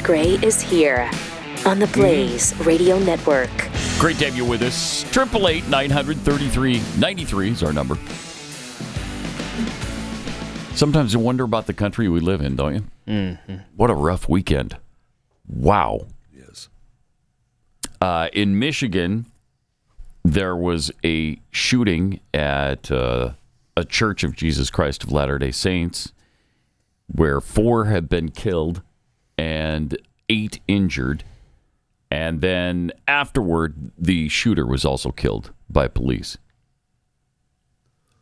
Gray is here on the Blaze Radio Network. Great to have you with us. 888-933-93 is our number. Sometimes you wonder about the country we live in, don't you? Mm-hmm. What a rough weekend. Wow. Yes. In Michigan, there was a shooting at a Church of Jesus Christ of Latter-day Saints where 4 have been killed and 8 injured. And then afterward, the shooter was also killed by police.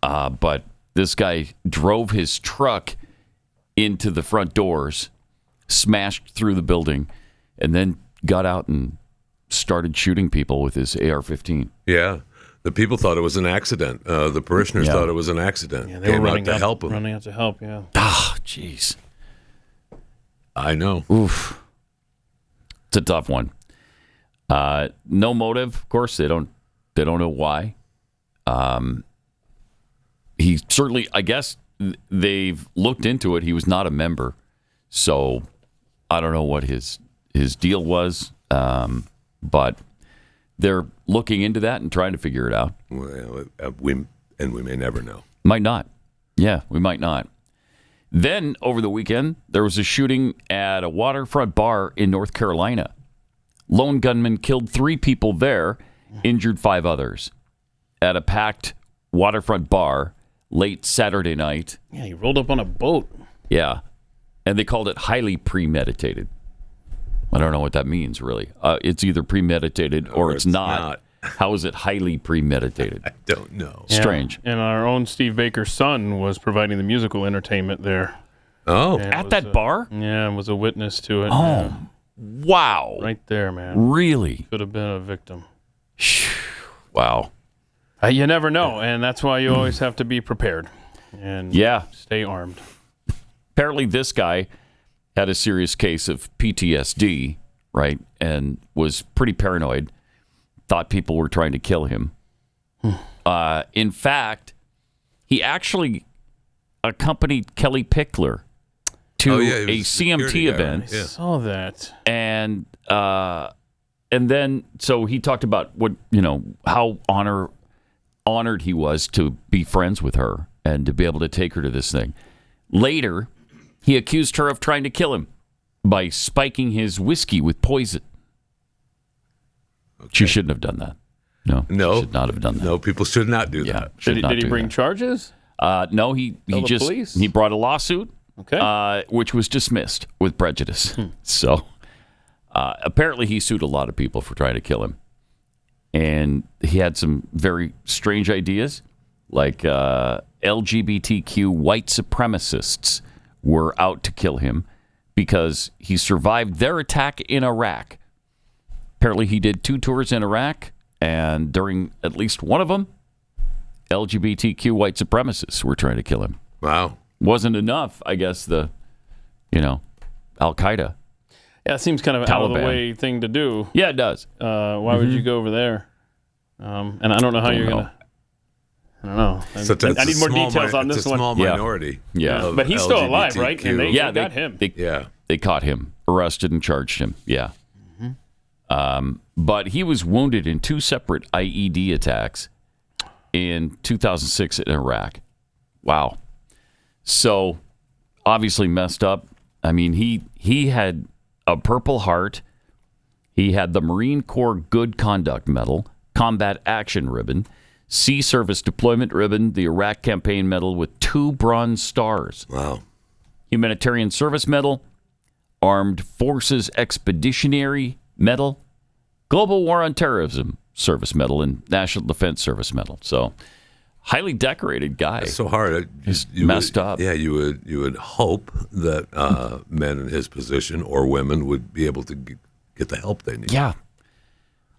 But this guy drove his truck into the front doors, smashed through the building, and then got out and started shooting people with his AR-15. Yeah. The people thought it was an accident. The parishioners thought it was an accident. Yeah, they were running out to help him. Running out to help, yeah. Ah, jeez. I know. Oof. It's a tough one. No motive, of course. They don't know why. He certainly, I guess they've looked into it. He was not a member, so I don't know what his deal was. But they're looking into that and trying to figure it out. Well, we may never know. Might not. Yeah, we might not. Then over the weekend, there was a shooting at a waterfront bar in North Carolina. Lone gunman killed 3 people there, injured 5 others at a packed waterfront bar late Saturday night. Yeah, he rolled up on a boat. Yeah, and they called it highly premeditated. I don't know what that means, really. It's either premeditated or it's not. How is it highly premeditated? I don't know. Strange. And our own Steve Baker's son was providing the musical entertainment there. Oh. At that bar? Yeah, was a witness to it. Oh, yeah. Wow. Right there, man. Really? Could have been a victim. Wow. You never know, and that's why you always have to be prepared and stay armed. Apparently this guy had a serious case of PTSD, right, and was pretty paranoid, thought people were trying to kill him. In fact, he actually accompanied Kelly Pickler to a CMT event. I saw that. And then so he talked about how honored he was to be friends with her and to be able to take her to this thing. Later, he accused her of trying to kill him by spiking his whiskey with poison. Okay. She shouldn't have done that. No, she should not have done that. No, people should not do that. Did he bring charges? No, he brought a lawsuit, which was dismissed with prejudice. So apparently he sued a lot of people for trying to kill him. And he had some very strange ideas, like LGBTQ white supremacists were out to kill him because he survived their attack in Iraq. Apparently he did 2 tours in Iraq, and during at least one of them, LGBTQ white supremacists were trying to kill him. Wow. Wasn't enough, I guess, Al-Qaeda. Yeah, it seems kind of out of the way thing to do. Yeah, it does. Why would you go over there? And I don't know how you're going to... I don't know. I need more details on this one. It's a small minority. Yeah. But he's still alive, right? And they got him. They caught him, arrested and charged him. Yeah. But he was wounded in 2 separate IED attacks in 2006 in Iraq. Wow. So obviously messed up. I mean, he had a Purple Heart. He had the Marine Corps Good Conduct Medal, Combat Action Ribbon, Sea Service Deployment Ribbon, the Iraq Campaign Medal with 2 Bronze Stars. Wow. Humanitarian Service Medal, Armed Forces Expeditionary Medal, Global War on Terrorism Service Medal, and National Defense Service Medal. So, highly decorated guy. It's so hard. He's messed up. Yeah, you would hope that men in his position or women would be able to get the help they need. Yeah.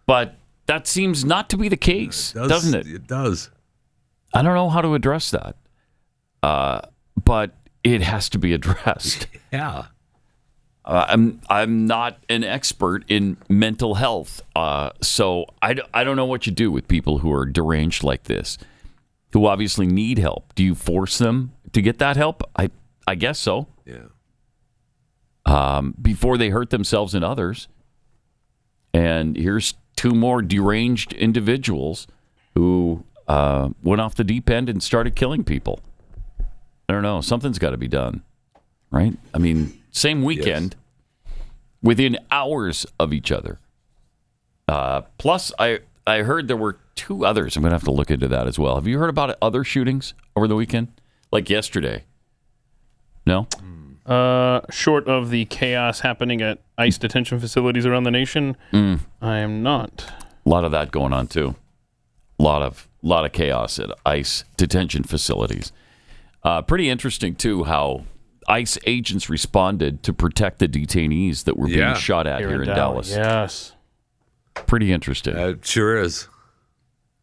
But that seems not to be the case, doesn't it? It does. I don't know how to address that. But it has to be addressed. Yeah. I'm not an expert in mental health, so I don't know what you do with people who are deranged like this, who obviously need help. Do you force them to get that help? I guess so. Yeah. before they hurt themselves and others. And here's two more deranged individuals who went off the deep end and started killing people. I don't know. Something's got to be done, right? I mean, same weekend, within hours of each other. Plus, I heard there were two others. I'm going to have to look into that as well. Have you heard about other shootings over the weekend? Like yesterday? No? Short of the chaos happening at ICE detention facilities around the nation, I am not. A lot of that going on, too. A lot of chaos at ICE detention facilities. Pretty interesting, too, how ICE agents responded to protect the detainees that were being shot at here in Dallas. Yes. Pretty interesting. It sure is.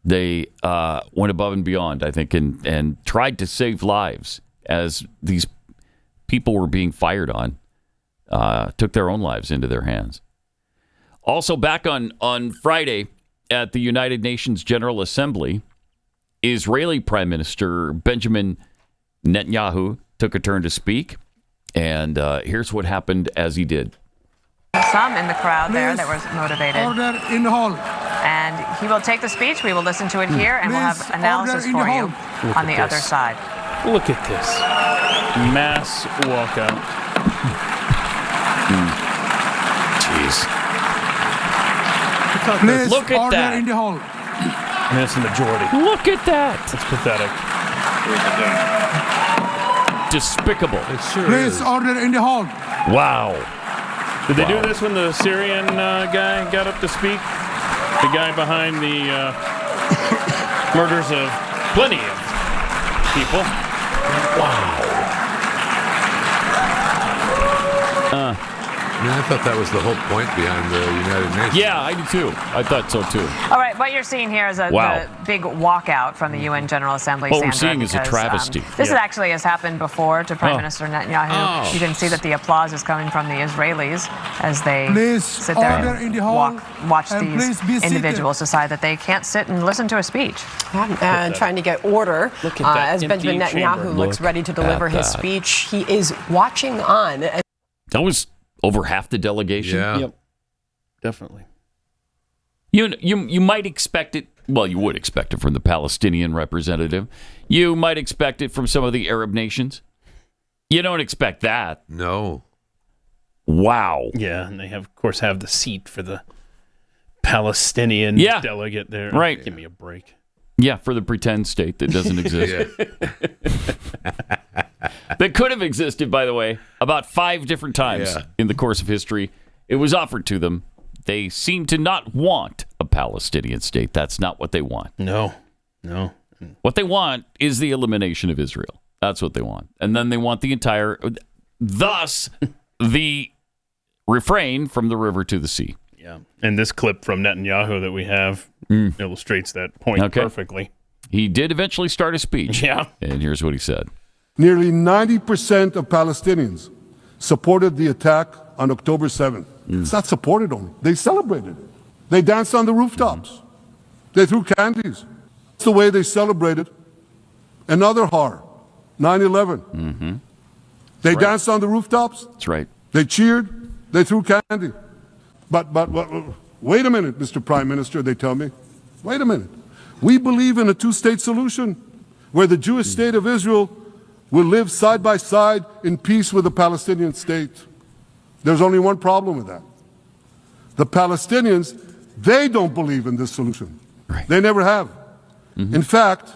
They went above and beyond, I think, and tried to save lives as these people were being fired on, took their own lives into their hands. Also, back on Friday at the United Nations General Assembly, Israeli Prime Minister Benjamin Netanyahu took a turn to speak, and here's what happened as he did. Some in the crowd there that was motivated. Order in the hall. And he will take the speech. We will listen to it here, and we'll have analysis for you on the other side. Look at this. Mass walkout. Jeez. Please, look at order that. in the hall. And that's the majority. Look at that. It's pathetic. Despicable. It sure Please, is. order in the hall. Wow. Did they do this when the Syrian guy got up to speak? The guy behind the murders of plenty of people. Wow. I thought that was the whole point behind the United Nations. Yeah, I do too. I thought so too. All right, what you're seeing here is the big walkout from the UN General Assembly. What we're seeing is a travesty. This actually has happened before to Prime Minister Netanyahu. You can see that the applause is coming from the Israelis as they sit there and watch these individuals decide that they can't sit and listen to a speech. And trying to get order as Benjamin Netanyahu looks ready to deliver his speech. He is watching on. That was over half the delegation. Yeah. Yep. Definitely. You might expect it. Well, you would expect it from the Palestinian representative. You might expect it from some of the Arab nations. You don't expect that. No. Wow. Yeah, and they of course have the seat for the Palestinian delegate there. Right. Give me a break. Yeah, for the pretend state that doesn't exist. That could have existed, by the way, about 5 different times in the course of history. It was offered to them. They seem to not want a Palestinian state. That's not what they want. No. What they want is the elimination of Israel. That's what they want. And then they want the entire, thus, the refrain from the river to the sea. Yeah. And this clip from Netanyahu that we have illustrates that point perfectly. He did eventually start a speech. Yeah. And here's what he said. Nearly 90% of Palestinians supported the attack on October 7th. It's not supported only. They celebrated it. They danced on the rooftops. They threw candies. It's the way they celebrated another horror, 9/11. They danced on the rooftops. That's right. They cheered. They threw candy. But wait a minute, Mr. Prime Minister, they tell me. Wait a minute. We believe in a two-state solution where the Jewish state of Israel will live side by side in peace with the Palestinian state. There's only one problem with that. The Palestinians, they don't believe in this solution. Right. They never have. In fact,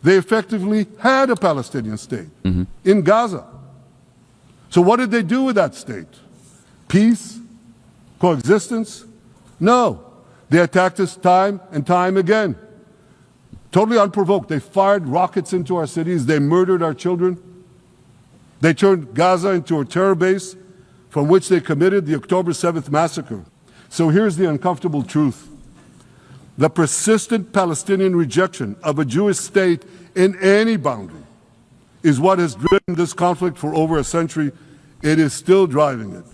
they effectively had a Palestinian state in Gaza. So what did they do with that state? Peace? Coexistence? No. They attacked us time and time again. Totally unprovoked. They fired rockets into our cities. They murdered our children. They turned Gaza into a terror base from which they committed the October 7th massacre. So here's the uncomfortable truth. The persistent Palestinian rejection of a Jewish state in any boundary is what has driven this conflict for over a century. It is still driving it.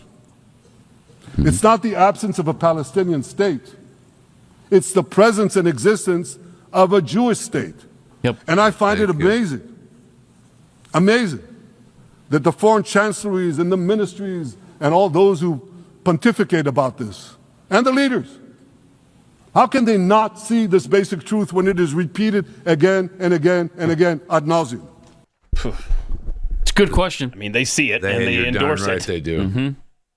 It's not the absence of a Palestinian state. It's the presence and existence of a Jewish state. And I find it amazing that the foreign chancelleries and the ministries and all those who pontificate about this, and the leaders. How can they not see this basic truth when it is repeated again and again and again ad nauseum? It's a good question. I mean, they see it and they endorse right it. They do. Mm-hmm.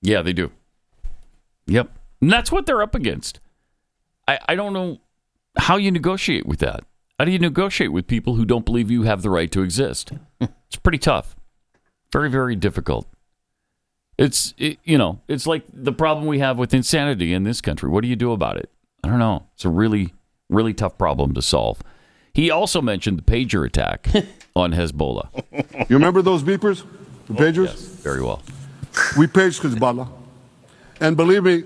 Yeah, they do. Yep. And that's what they're up against. I don't know how you negotiate with that. How do you negotiate with people who don't believe you have the right to exist? It's pretty tough. Very, very difficult. It's like the problem we have with insanity in this country. What do you do about it? I don't know. It's a really, really tough problem to solve. He also mentioned the pager attack on Hezbollah. You remember those beepers? The pagers? Yes, very well. We paged Hezbollah. And believe me,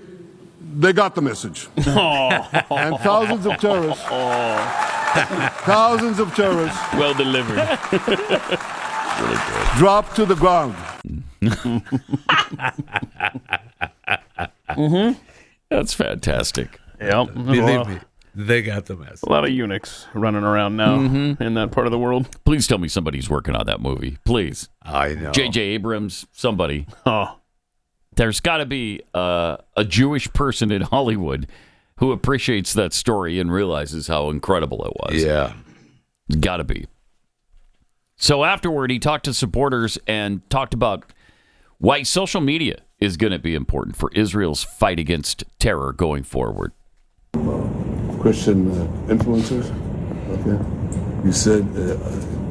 they got the message. And thousands of terrorists, well delivered, really good. Dropped to the ground. Mm-hmm. That's fantastic. Yep. Believe me, they got the message. A lot of eunuchs running around now in that part of the world. Please tell me somebody's working on that movie. Please. I know. J.J. Abrams, somebody. Oh. There's got to be a Jewish person in Hollywood who appreciates that story and realizes how incredible it was. Yeah. Got to be. So afterward, he talked to supporters and talked about why social media is going to be important for Israel's fight against terror going forward. Christian influencers. Okay. You said,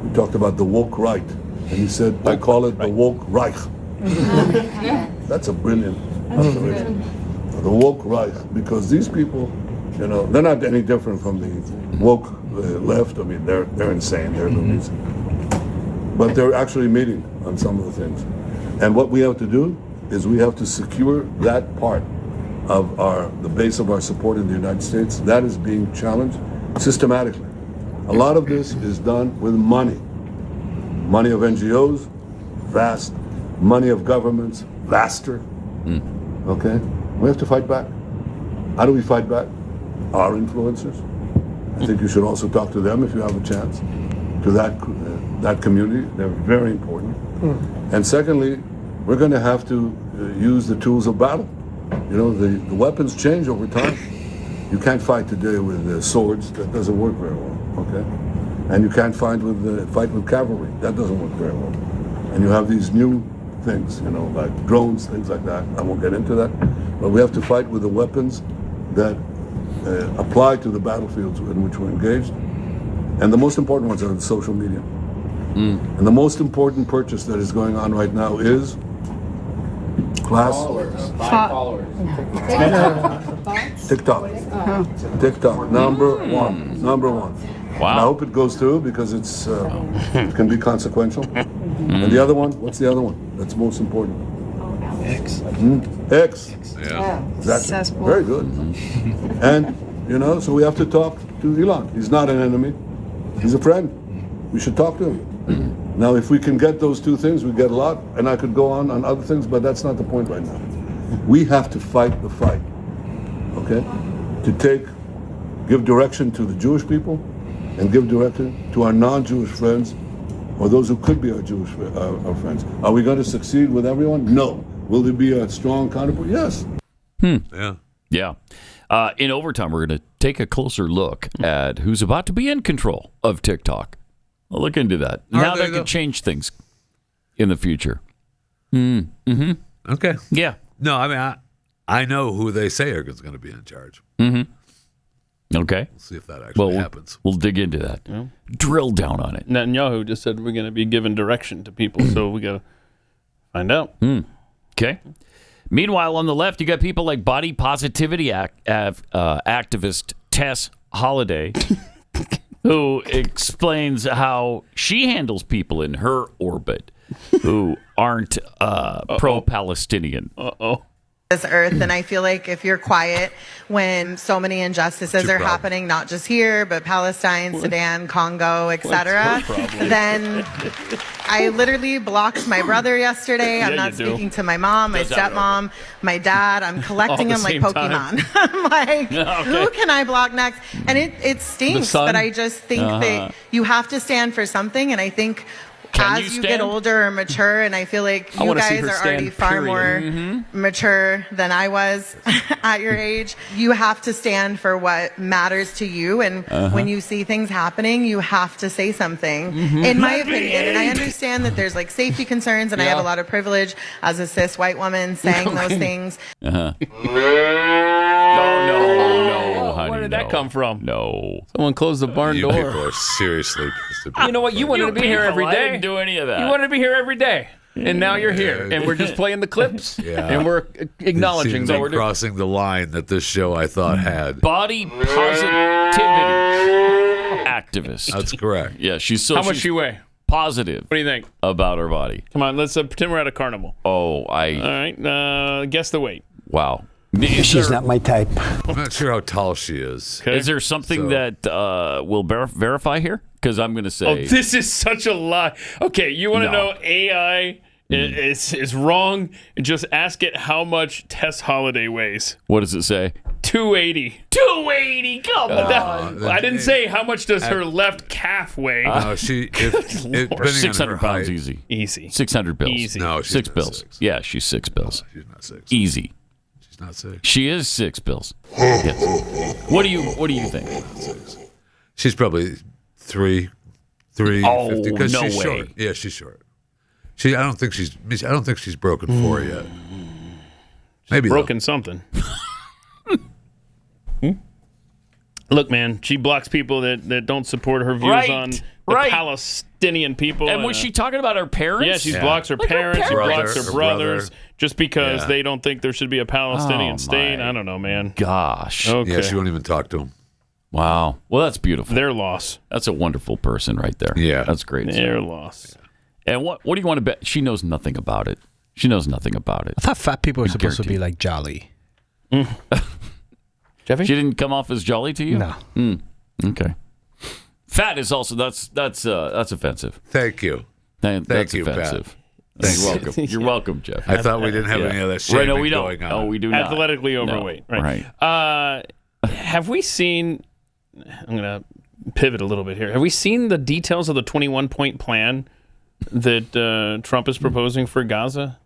we talked about the woke right. And he said, I call it the woke Reich. That's a brilliant observation. The woke Reich, because these people, they're not any different from the woke left. I mean, they're insane. They're loonies. But they're actually meeting on some of the things. And what we have to do is we have to secure that part of the base of our support in the United States. That is being challenged systematically. A lot of this is done with money. Money of NGOs, vast. Money of governments, vaster. Okay? We have to fight back. How do we fight back? Our influencers. I think you should also talk to them if you have a chance. To that community. They're very important. And secondly, we're going to have to use the tools of battle. The weapons change over time. You can't fight today with swords. That doesn't work very well. Okay? And you can't fight with cavalry. That doesn't work very well. And you have these new things, like drones, things like that. I won't get into that. But we have to fight with the weapons that apply to the battlefields in which we're engaged. And the most important ones are the social media. And the most important purchase that is going on right now is followers. TikTok. Number one. Wow. And I hope it goes through because it can be consequential. And the other one, what's the other one that's most important? X. X. Yeah. Exactly. Very good. And, so we have to talk to Elon. He's not an enemy. He's a friend. We should talk to him. Now, if we can get those two things, we get a lot. And I could go on other things, but that's not the point right now. We have to fight the fight. Okay? To give direction to the Jewish people and give direction to our non-Jewish friends or those who could be our Jewish our friends. Are we going to succeed with everyone? No. Will there be a strong counterpart? Yes. Yeah. In overtime, we're going to take a closer look at who's about to be in control of TikTok. I'll look into that. How that could change things in the future. Okay. Yeah. No, I mean, I know who they say is going to be in charge. Okay. We'll see if that actually happens. We'll dig into that. Yeah. Drill down on it. Netanyahu just said we're going to be giving direction to people, so we got to find out. Okay. Meanwhile, on the left, you got people like body positivity activist Tess Holliday, who explains how she handles people in her orbit who aren't pro-Palestinian. This earth, and I feel like if you're quiet when so many injustices are happening, not just here, but Palestine, Sudan, Congo, etc., then I literally blocked my brother yesterday. I'm not speaking to my mom, my stepmom, my dad. I'm collecting them like Pokemon. I'm like, who can I block next? And it stinks, but I just think that you have to stand for something, and I think as you get older or mature, and I feel like you guys are already far more mature than I was at your age, you have to stand for what matters to you. And when you see things happening, you have to say something, in my opinion. And I understand that there's like safety concerns, and I have a lot of privilege as a cis white woman saying those things. No, honey, where did that come from? No. Someone closed the barn door. People are seriously pissed about You know what? You wanted to be here every day. I didn't do any of that. You wanted to be here every day. And now you're here. And we're just playing the clips. And we're acknowledging that we're crossing the line that this show, I thought, had. Body positivity activist. That's correct. Yeah, she's so. How much she weigh? Positive. What do you think? About her body. Come on, let's pretend we're at a carnival. Oh, All right, guess the weight. Wow. She's not my type. I'm not sure how tall she is. Okay. Is there something that will verify here? Because I'm going to say... Oh, this is such a lie. Okay, you want to know AI is wrong? Just ask it how much Tess Holliday weighs. What does it say? 280. 280? Come on. I didn't say how much does her left calf weigh. Depending 600 on her pounds height. Easy. 600 bills. Easy. No, she's 6 not bills. 6. Yeah, she's 6 bills. No, she's not 6. Easy. She's not 6. She is 6 bills. Yes. What do you think? She's probably 350. Because no she's way. short. Yeah, she's short. I don't think she's broken 4 yet. Maybe broken something. Look, man, she blocks people that don't support her views on the Palestinian people. And was she talking about her parents? Yeah, she blocks her parents. She blocks her brothers just because they don't think there should be a Palestinian state. I don't know, man. Gosh. Okay. Yeah, she won't even talk to him. Wow. Well, that's beautiful. Their loss. That's a wonderful person right there. Yeah. That's great. Their loss. And what do you want to bet? She knows nothing about it. She knows nothing about it. I thought fat people were supposed to be like jolly. Jeffy? She didn't come off as jolly to you? No. Okay. Fat is also that's offensive. Thank you. That's you, offensive. Thank You're welcome. You're welcome, Jeff. I thought we didn't have any of that shit no, we don't. going on. No, we do not. Athletically overweight. No. Right. Have we seen... I'm going to pivot a little bit here. Have we seen the details of the 21-point plan that Trump is proposing for Gaza?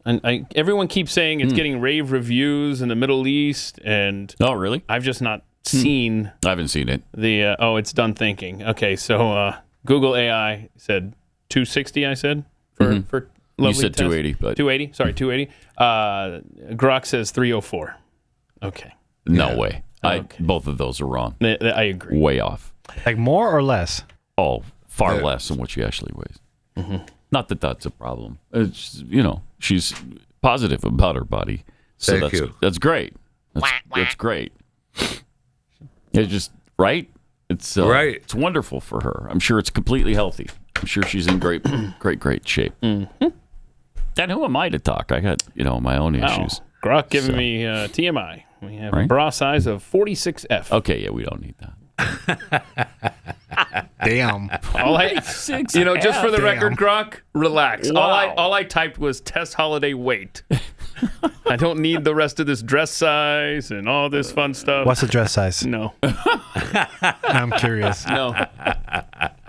And everyone keeps saying it's getting rave reviews in the Middle East. And oh, really? I've just not seen... I haven't seen it. It's done thinking. Okay, so Google AI said 260, I said, for lovely You said Tess. 280. But 280? Sorry, 280. Grok says 304. Okay. No way. Both of those are wrong. I agree. Way off. Like more or less? Oh, far less than what she actually weighs. Not that that's a problem. It's, she's positive about her body. So Thank you. That's great. That's great. It's just, right? It's right. It's wonderful for her. I'm sure it's completely healthy. I'm sure she's in great shape. Mm-hmm. And who am I to talk? I got, my own issues. Grok giving me TMI. We have a bra size of 46F. Okay, yeah, we don't need that. Damn. All just for the record, Grok, relax. Wow. All I typed was Tess Holliday weight. I don't need the rest of this dress size and all this fun stuff. What's the dress size? No. I'm curious. No.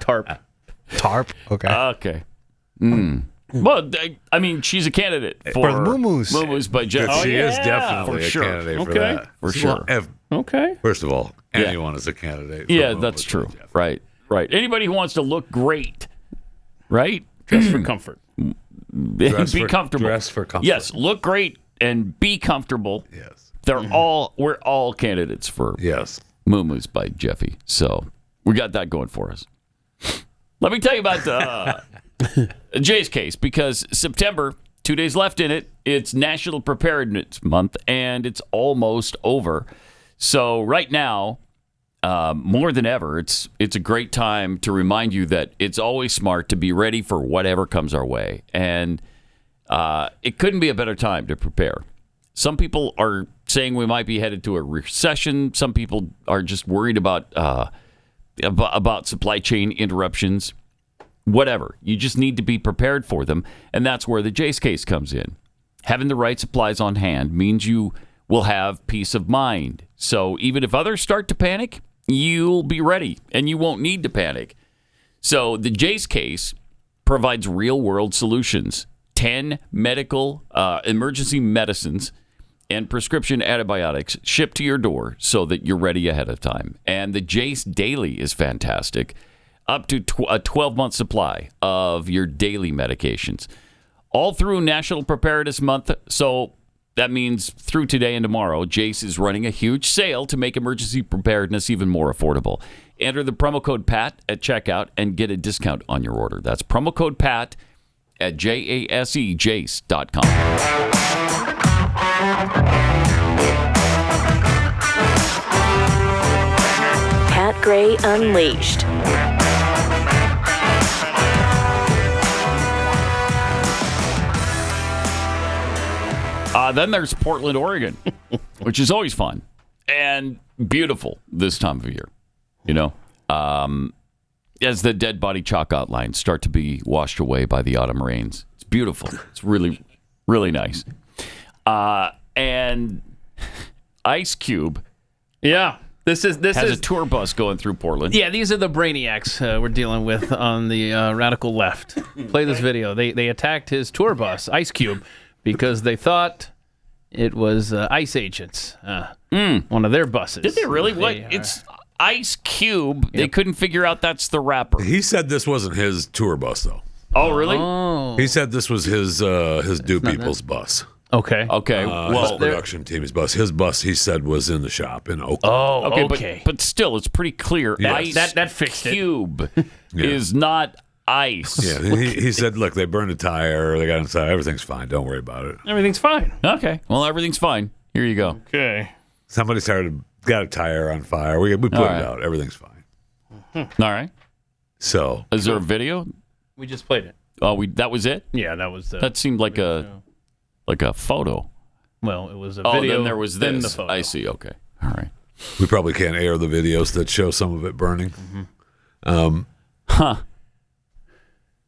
Tarp. Okay. Okay. Well, I mean, she's a candidate for the Moo-Moos. Moo-Moos by Jeff. She is definitely for a sure. candidate for that. For sure. Okay. First of all, anyone is a candidate. for Yeah, Moo-Moos that's by true. Jeff. Right. Anybody who wants to look great, right? Dress for comfort. Be comfortable. Dress for comfort. Yes, look great and be comfortable. Yes. We're all candidates for Yes. Moo-Moos by Jeffy. So we got that going for us. Let me tell you about Jay's case, because September, 2 days left in it. It's National Preparedness Month, and it's almost over. So right now, more than ever, it's a great time to remind you that it's always smart to be ready for whatever comes our way. And it couldn't be a better time to prepare. Some people are saying we might be headed to a recession. Some people are just worried about supply chain interruptions. Whatever. You just need to be prepared for them. And that's where the Jace case comes in. Having the right supplies on hand means you will have peace of mind. So even if others start to panic, you'll be ready and you won't need to panic. So the Jace case provides real-world solutions. 10 medical emergency medicines and prescription antibiotics shipped to your door so that you're ready ahead of time. And the Jace Daily is fantastic. Up to a 12-month supply of your daily medications. All through National Preparedness Month, so that means through today and tomorrow, Jace is running a huge sale to make emergency preparedness even more affordable. Enter the promo code PAT at checkout and get a discount on your order. That's promo code PAT at jace.com. Pat Gray Unleashed. Then there's Portland, Oregon, which is always fun and beautiful this time of year. You know, as the dead body chalk outlines start to be washed away by the autumn rains. It's beautiful. It's really, really nice. And Ice Cube. Yeah. This is a tour bus going through Portland. Yeah, these are the brainiacs we're dealing with on the radical left. Play this video. They attacked his tour bus, Ice Cube, because they thought it was ICE agents. One of their buses. Did they really? It's Ice Cube. Yep. They couldn't figure out that's the rapper. He said this wasn't his tour bus, though. Oh, really? Oh. He said this was his Do People's bus. Okay. His production team's bus. His bus, he said, was in the shop in Oakland. Oh, okay. But still, it's pretty clear. Yes. Ice that fixed Cube is not ice. Yeah, he said, look, they burned a tire. They got inside. Everything's fine. Don't worry about it. Everything's fine. Okay. Well, everything's fine. Here you go. Okay. Somebody got a tire on fire. We put it out. Everything's fine. All right. So, is there a video? We just played it. Oh, that was it? Yeah, that was that seemed like a photo. Well, it was a video. Oh, then there was this. The photo. I see. Okay. All right. We probably can't air the videos that show some of it burning.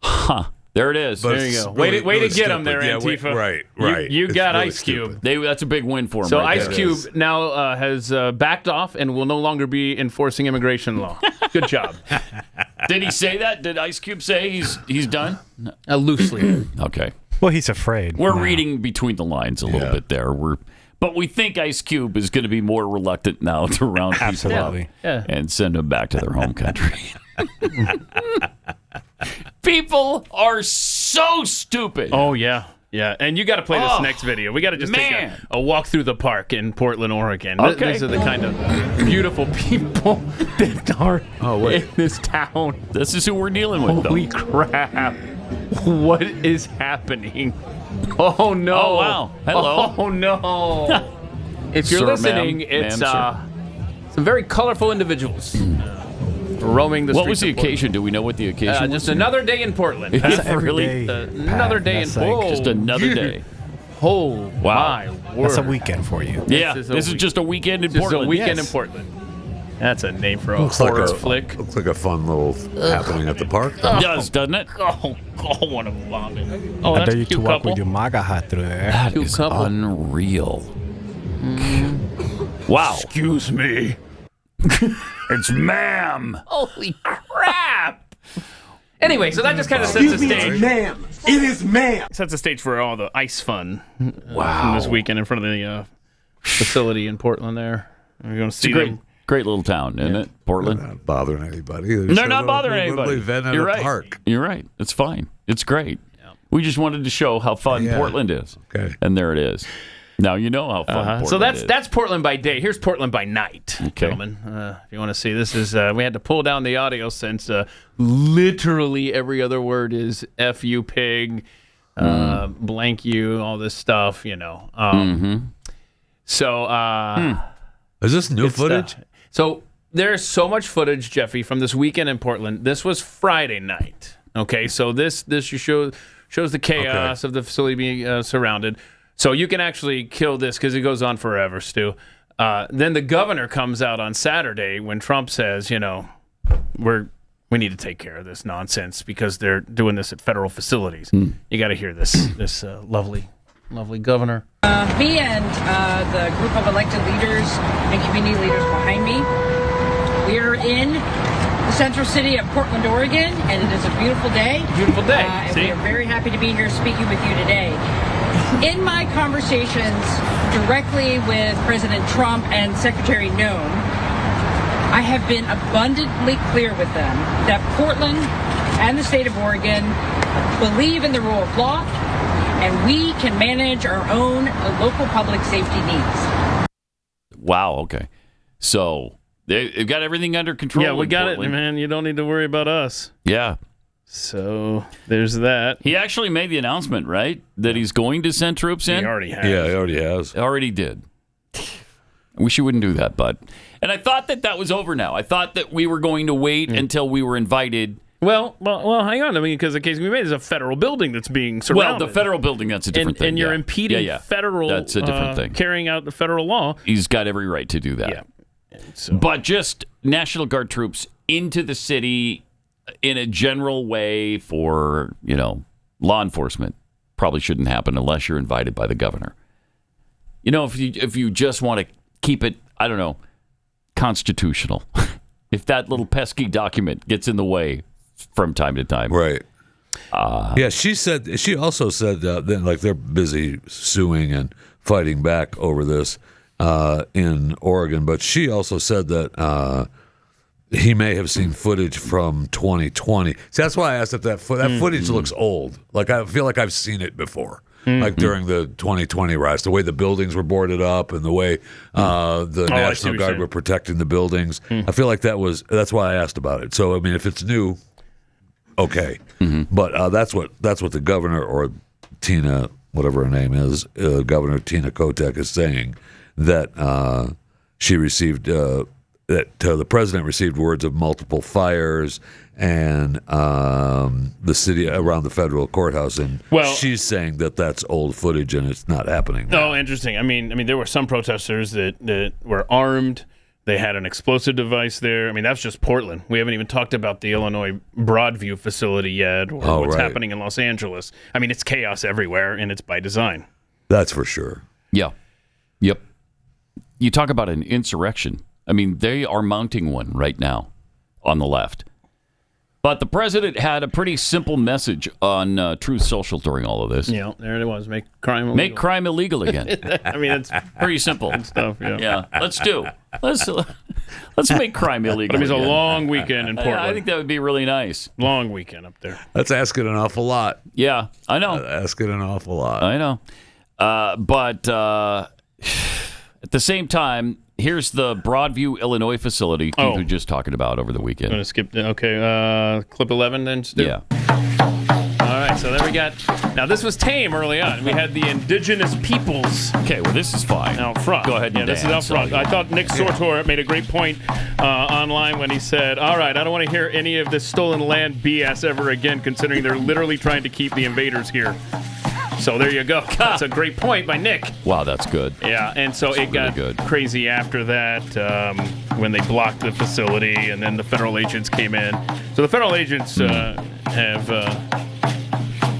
Huh. There it is. There you go. Way to get them there, Antifa. Right. You got really Ice Cube. That's a big win for him. So right Ice there. Cube now has backed off and will no longer be enforcing immigration law. Good job. Did he say that? Did Ice Cube say he's done? Loosely. Okay. Well, he's afraid. We're reading between the lines a little bit there. But we think Ice Cube is going to be more reluctant now to round people up and send them back to their home country. People are so stupid. Oh, yeah. Yeah, and you got to play this next video. We got to just take a walk through the park in Portland, Oregon. Okay. These are the kind of beautiful people that are in this town. This is who we're dealing with, Holy crap. What is happening? Oh, no. Oh, wow. Hello. Oh, no. If you're listening, it's some very colorful individuals roaming the streets. What was the occasion? Do we know what the occasion was? Just another day in Portland. Really? Another day in Portland. Just another day. Oh, my word. That's a weekend for you. Yeah, this is just a weekend in Portland. Just a weekend in Portland. That's a name for a horror flick. Looks like a fun little happening at the park. It does, doesn't it? Oh, what a vomit. Oh, I that's dare a you to cute walk couple. with your MAGA hat through there. That Cute is couple. unreal. Wow. Excuse me. It's ma'am. Holy crap. Anyway, so that just kind of sets the stage. Ma'am. It is ma'am. Sets the stage for all the ice fun from this weekend in front of the facility in Portland there. We're going to see them. Great little town, isn't it? Portland. They're not bothering anybody. They're not bothering anybody. You're right. Park. You're right. It's fine. It's great. Yeah. We just wanted to show how fun Portland is. Okay. And there it is. Now you know how fun Portland is. So that's Portland by day. Here's Portland by night, gentlemen. If you want to see, this is we had to pull down the audio since literally every other word is F you pig, blank you, all this stuff, you know. So is this new footage? So there's so much footage, Jeffy, from this weekend in Portland. This was Friday night. Okay, so this shows the chaos of the facility being surrounded. So you can actually kill this because it goes on forever, Stu. Then the governor comes out on Saturday when Trump says, you know, we need to take care of this nonsense because they're doing this at federal facilities. You got to hear this lovely governor. Me and the group of elected leaders and community leaders behind me, we are in the central city of Portland, Oregon, and it is a beautiful day. Beautiful day. And we are very happy to be here speaking with you today. In my conversations directly with President Trump and Secretary Noem, I have been abundantly clear with them that Portland and the state of Oregon believe in the rule of law, and we can manage our own local public safety needs. Wow, okay. So they've got everything under control. Yeah, we got Portland. it, man. You don't need to worry about us. Yeah. So there's that. He actually made the announcement, right? That he's going to send troops in? He already has. Yeah, he already has. Already did. I wish you wouldn't do that, bud. And I thought that was over now. I thought that we were going to wait until we were invited. Well, hang on. I mean, because the case we made is a federal building that's being surrounded. Well, the federal building, that's a different thing. And you're impeding federal that's a different thing. Carrying out the federal law. He's got every right to do that. Yeah. So. But just National Guard troops into the city in a general way for, law enforcement probably shouldn't happen unless you're invited by the governor. If you just want to keep it, I don't know, constitutional. If that little pesky document gets in the way from time to time. Right. She also said that like they're busy suing and fighting back over this in Oregon, but she also said that he may have seen footage from 2020. See, that's why I asked if that footage looks old. Like I feel like I've seen it before. Like during the 2020 riots, the way the buildings were boarded up and the way the National Guard were protecting the buildings. I feel like that's why I asked about it. So, I mean, if it's new, okay. But that's what the governor, or Tina, whatever her name is, Governor Tina Kotek, is saying, that she received, that the president received words of multiple fires and the city around the federal courthouse, and she's saying that that's old footage and it's not happening now. Oh, interesting. I mean, there were some protesters that were armed. They had an explosive device there. I mean, that's just Portland. We haven't even talked about the Illinois Broadview facility yet, or what's happening in Los Angeles. I mean, it's chaos everywhere, and it's by design. That's for sure. Yeah. Yep. You talk about an insurrection. I mean, they are mounting one right now on the left. But the president had a pretty simple message on Truth Social during all of this. Yeah, there it was. Make crime illegal. Make crime illegal again. I mean, it's pretty simple stuff. Yeah. Let's make crime illegal. But it was a long weekend in Portland. I think that would be really nice. Long weekend up there. That's asking an awful lot. Yeah, I know. Asking an awful lot. I know. But at the same time, here's the Broadview, Illinois facility Keith was just talking about over the weekend. I'm going to skip. Okay, clip 11 then, Stu? Yeah. All right, so there we got. Now, this was tame early on. We had the indigenous peoples. Okay, well, this is fine. Out front. Go ahead and this is out front. I thought Nick Sortor made a great point online when he said, all right, I don't want to hear any of this stolen land BS ever again, considering they're literally trying to keep the invaders here. So there you go. That's a great point by Nick. Wow, that's good. Yeah, and so it got crazy after that when they blocked the facility, and then the federal agents came in. So the federal agents have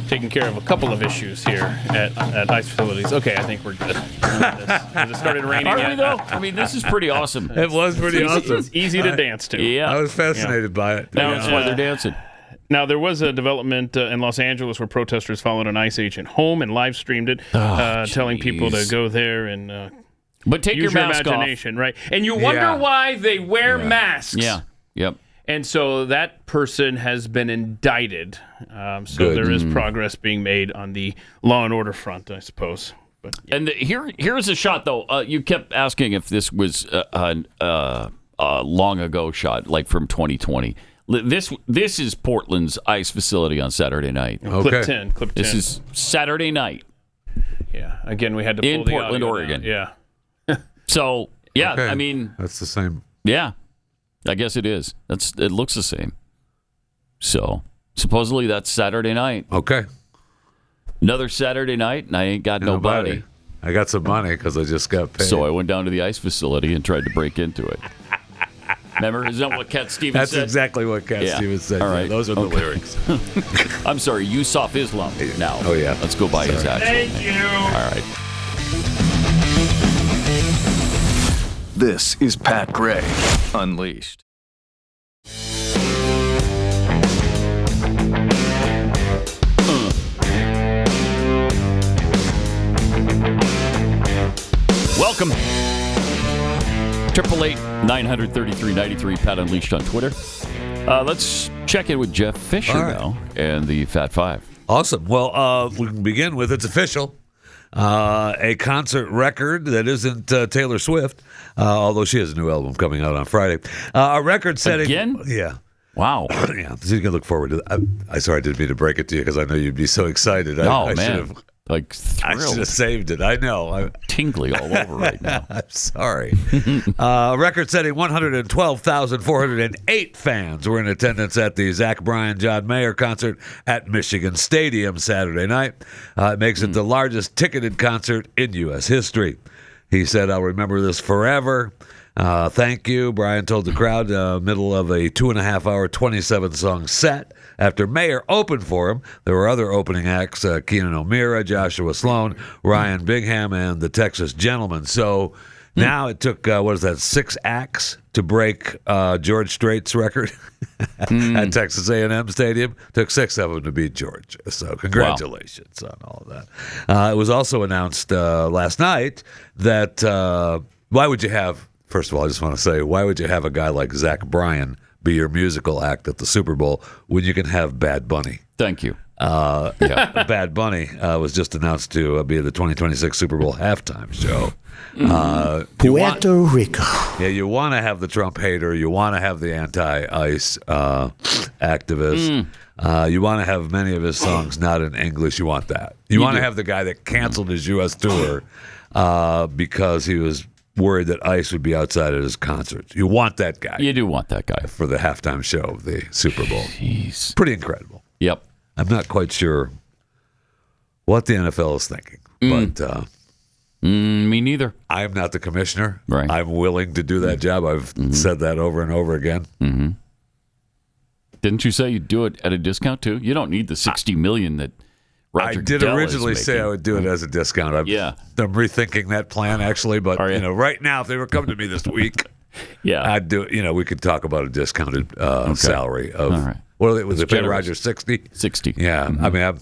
taken care of a couple of issues here at ICE facilities. Okay, I think we're good. Has it started raining Are yet? we, though? I mean, this is pretty awesome. It was pretty awesome. It's easy to dance to. Yeah. I was fascinated by it. Now that's why they're dancing. Now, there was a development in Los Angeles where protesters followed an ICE agent home and live streamed it, telling people to go there and but take use your mask imagination, right? And you wonder why they wear masks. Yeah. Yep. And so that person has been indicted. So there is progress being made on the law and order front, I suppose. But and here's a shot though. You kept asking if this was a long ago shot, like from 2020. This is Portland's ICE facility on Saturday night. Okay. Clip 10. This is Saturday night. Yeah. Again, we had to pull in Portland, Oregon. Yeah. So I mean, that's the same. Yeah, I guess it is. It looks the same. So supposedly that's Saturday night. Okay. Another Saturday night, and I ain't got nobody. I got some money because I just got paid. So I went down to the ICE facility and tried to break into it. Remember? Isn't that what Cat Stevens said? That's exactly what Cat Stevens said. All right. Yeah, those are the lyrics. I'm sorry, Yusuf Islam now. Oh, yeah. Let's go by his actual name. Thank you. All right. This is Pat Gray Unleashed. 933.93, Pat Unleashed on Twitter. Let's check in with Jeff Fisher now and the Fat Five. Awesome. Well, we can begin with it's official. A concert record that isn't Taylor Swift, although she has a new album coming out on Friday. A record-setting... Again? Yeah. Wow. Yeah, so you can look forward to that. I sorry I didn't mean to break it to you because I know you'd be so excited. Man. I should have saved it. I know. I'm tingly all over right now. I'm sorry. Record-setting 112,408 fans were in attendance at the Zach Bryan John Mayer concert at Michigan Stadium Saturday night. It makes it the largest ticketed concert in U.S. history. He said, "I'll remember this forever. Thank you," Bryan told the crowd, middle of a 2.5-hour, 27-song set. After Mayer opened for him, there were other opening acts, Keenan O'Meara, Joshua Sloan, Ryan Bingham, and the Texas Gentlemen. So now it took, 6 acts to break George Strait's record at Texas A&M Stadium. Took 6 of them to beat George. So congratulations on all of that. It was also announced last night that why would you have... First of all, I just want to say, why would you have a guy like Zach Bryan be your musical act at the Super Bowl when you can have Bad Bunny? Thank you. Bad Bunny was just announced to be the 2026 Super Bowl halftime show. Puerto Rico. Yeah, you want to have the Trump hater. You want to have the anti-ICE activist. You want to have many of his songs not in English. You want that. You want to have the guy that canceled his U.S. tour because he was worried that ICE would be outside at his concerts. You want that guy. You do want that guy. For the halftime show of the Super Bowl. Jeez. Pretty incredible. Yep. I'm not quite sure what the NFL is thinking, but... me neither. I am not the commissioner. Right. I'm willing to do that job. I've said that over and over again. Mm-hmm. Didn't you say you'd do it at a discount, too? You don't need the $60 million that Roger I did Goodell originally say I would do it as a discount. I'm rethinking that plan, actually. But right now, if they were coming to me this week, I'd do it. We could talk about a discounted salary of what was it? Pay Roger 60? 60. Yeah. I mean,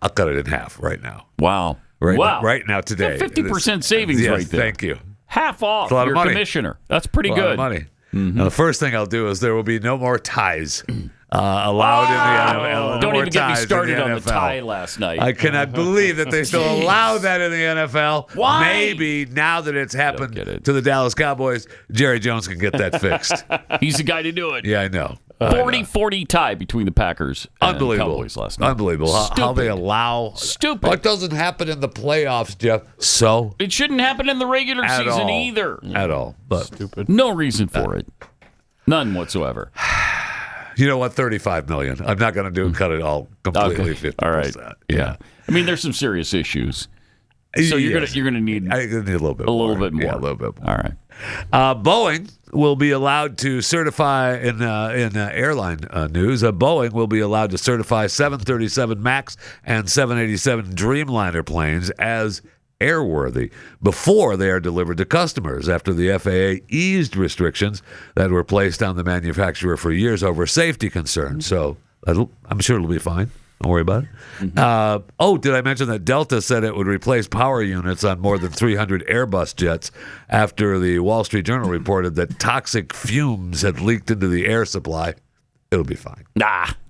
I'll cut it in half right now. Wow. Right now today. 50% savings right there. Thank you. Half off That's a lot your of money. Commissioner. That's pretty good. A lot of money. Now, the first thing I'll do is there will be no more ties allowed in the NFL. Don't even get me started on the tie last night. I cannot believe that they still allow that in the NFL. Why? Maybe now that it's happened to the Dallas Cowboys, Jerry Jones can get that fixed. He's the guy to do it. Yeah, I know. 40-40 tie between the Packers and the Cowboys last night. Unbelievable. How they allow... Stupid. What doesn't happen in the playoffs, Jeff? So? It shouldn't happen in the regular season either. At all. But stupid. No reason for it. None whatsoever. You know what? $35 million. I'm not going to cut it all completely. Okay. 50%. All right. Yeah. I mean, there's some serious issues. So you're gonna need a little bit more. Yeah, a little bit more. All right. Boeing will be allowed to certify in airline news. Boeing will be allowed to certify 737 MAX and 787 Dreamliner planes as airworthy before they are delivered to customers after the FAA eased restrictions that were placed on the manufacturer for years over safety concerns. So I'm sure it'll be fine. Don't worry about it. Did I mention that Delta said it would replace power units on more than 300 Airbus jets after the Wall Street Journal reported that toxic fumes had leaked into the air supply? It'll be fine.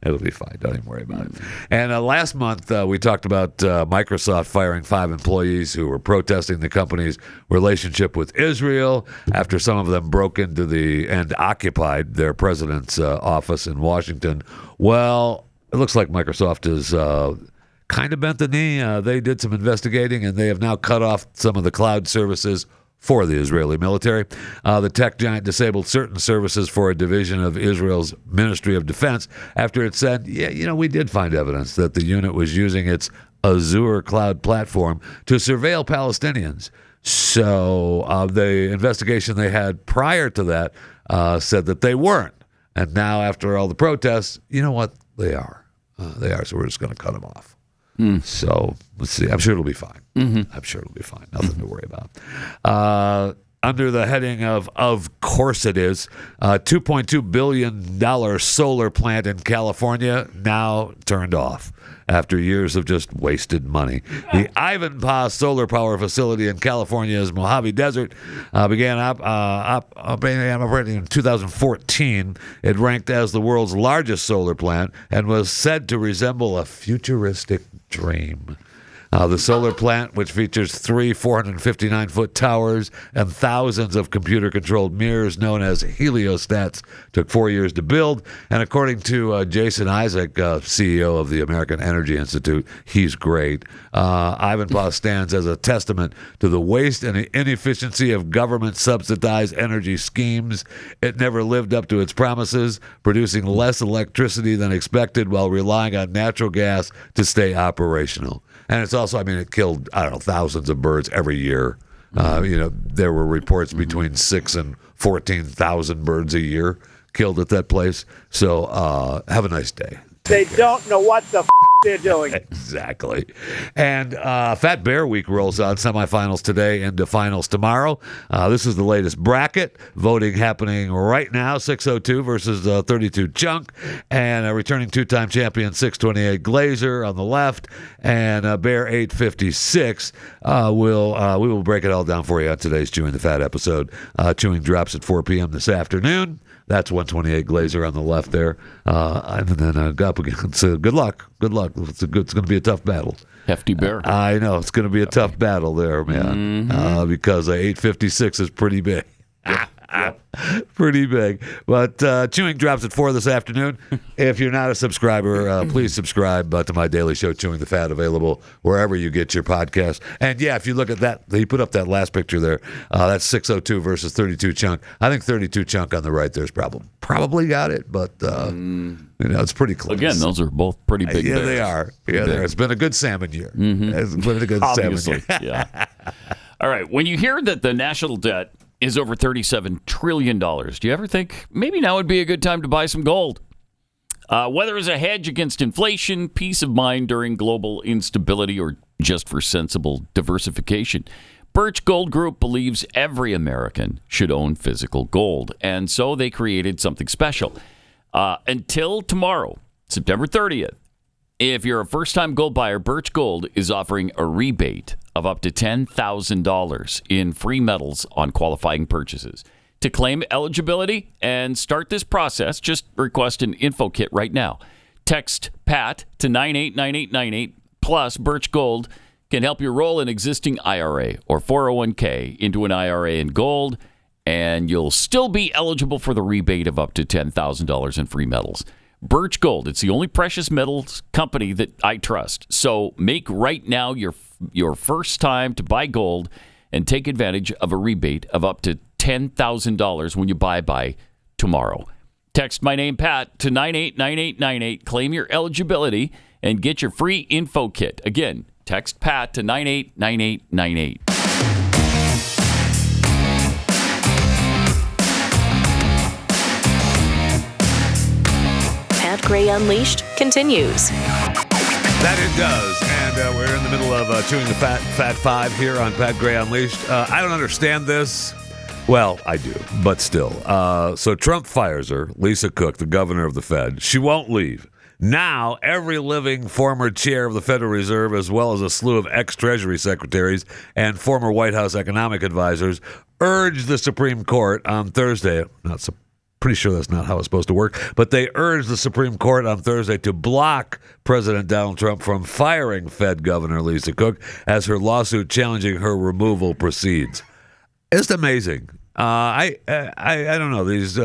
It'll be fine. Don't even worry about it. And last month, we talked about Microsoft firing 5 employees who were protesting the company's relationship with Israel after some of them broke into and occupied their president's office in Washington. Well, it looks like Microsoft is kind of bent the knee. They did some investigating, and they have now cut off some of the cloud services for the Israeli military. The tech giant disabled certain services for a division of Israel's Ministry of Defense after it said, we did find evidence that the unit was using its Azure cloud platform to surveil Palestinians. So the investigation they had prior to that said that they weren't. And now, after all the protests, you know what? They are. So we're just going to cut them off. So let's see. I'm sure it'll be fine. I'm sure it'll be fine. Nothing to worry about. under the heading of course it is, $2.2 billion solar plant in California now turned off after years of just wasted money. The Ivanpah solar power facility in California's Mojave Desert began operating in 2014. It ranked as the world's largest solar plant and was said to resemble a futuristic dream. The solar plant, which features 3 459-foot towers and thousands of computer-controlled mirrors known as heliostats, took 4 years to build. And according to Jason Isaac, CEO of the American Energy Institute, he's great. Ivanpah stands as a testament to the waste and inefficiency of government-subsidized energy schemes. It never lived up to its promises, producing less electricity than expected while relying on natural gas to stay operational. And it's also, it killed, thousands of birds every year. There were reports between 6,000 and 14,000 birds a year killed at that place. So have a nice day. They don't know what the they're doing. Exactly. And Fat Bear Week rolls on. Semifinals today into finals tomorrow. This is the latest bracket. Voting happening right now. 602 versus 32 Chunk. And a returning two-time champion 628 Glazer on the left. And Bear 856. We will break it all down for you on today's Chewing the Fat episode. Chewing drops at 4 p.m. this afternoon. That's 128 Glazer on the left there. And then up against. So good luck. Good luck. It's going to be a tough battle. Hefty Bear. I know. It's going to be a tough battle there, man. Because 856 is pretty big. Pretty big. But Chewing drops at 4 this afternoon. If you're not a subscriber, please subscribe to my daily show, Chewing the Fat, available wherever you get your podcast. And yeah, if you look at that, he put up that last picture there. That's 602 versus 32 Chunk. I think 32 Chunk on the right there's probably got it, but it's pretty close. Again, those are both pretty big bears. They are. Yeah, it's been a good salmon year. It's been a good Obviously, salmon year. Yeah. All right. When you hear that the national debt is over $37 trillion. Do you ever think maybe now would be a good time to buy some gold? Whether as a hedge against inflation, peace of mind during global instability, or just for sensible diversification, Birch Gold Group believes every American should own physical gold. And so they created something special. Until tomorrow, September 30th, if you're a first-time gold buyer, Birch Gold is offering a rebate of up to $10,000 in free metals on qualifying purchases. To claim eligibility and start this process, just request an info kit right now. Text PAT to 989898, plus Birch Gold can help you roll an existing IRA or 401k into an IRA in gold, and you'll still be eligible for the rebate of up to $10,000 in free metals. Birch Gold, it's the only precious metals company that I trust. So make right now your first time to buy gold and take advantage of a rebate of up to $10,000 when you buy by tomorrow. Text my name, Pat, to 989898. Claim your eligibility and get your free info kit. Again, text Pat to 989898. Pat Gray Unleashed continues. That it does. And we're in the middle of Chewing the Fat 5 here on Pat Gray Unleashed. I don't understand this. Well, I do, but still. So Trump fires her, Lisa Cook, the governor of the Fed. She won't leave. Now, every living former chair of the Federal Reserve, as well as a slew of ex-Treasury secretaries and former White House economic advisors, urged the Supreme Court on Thursday. Pretty sure that's not how it's supposed to work, but they urged the Supreme Court on Thursday to block President Donald Trump from firing Fed Governor Lisa Cook as her lawsuit challenging her removal proceeds. It's amazing. I don't know. These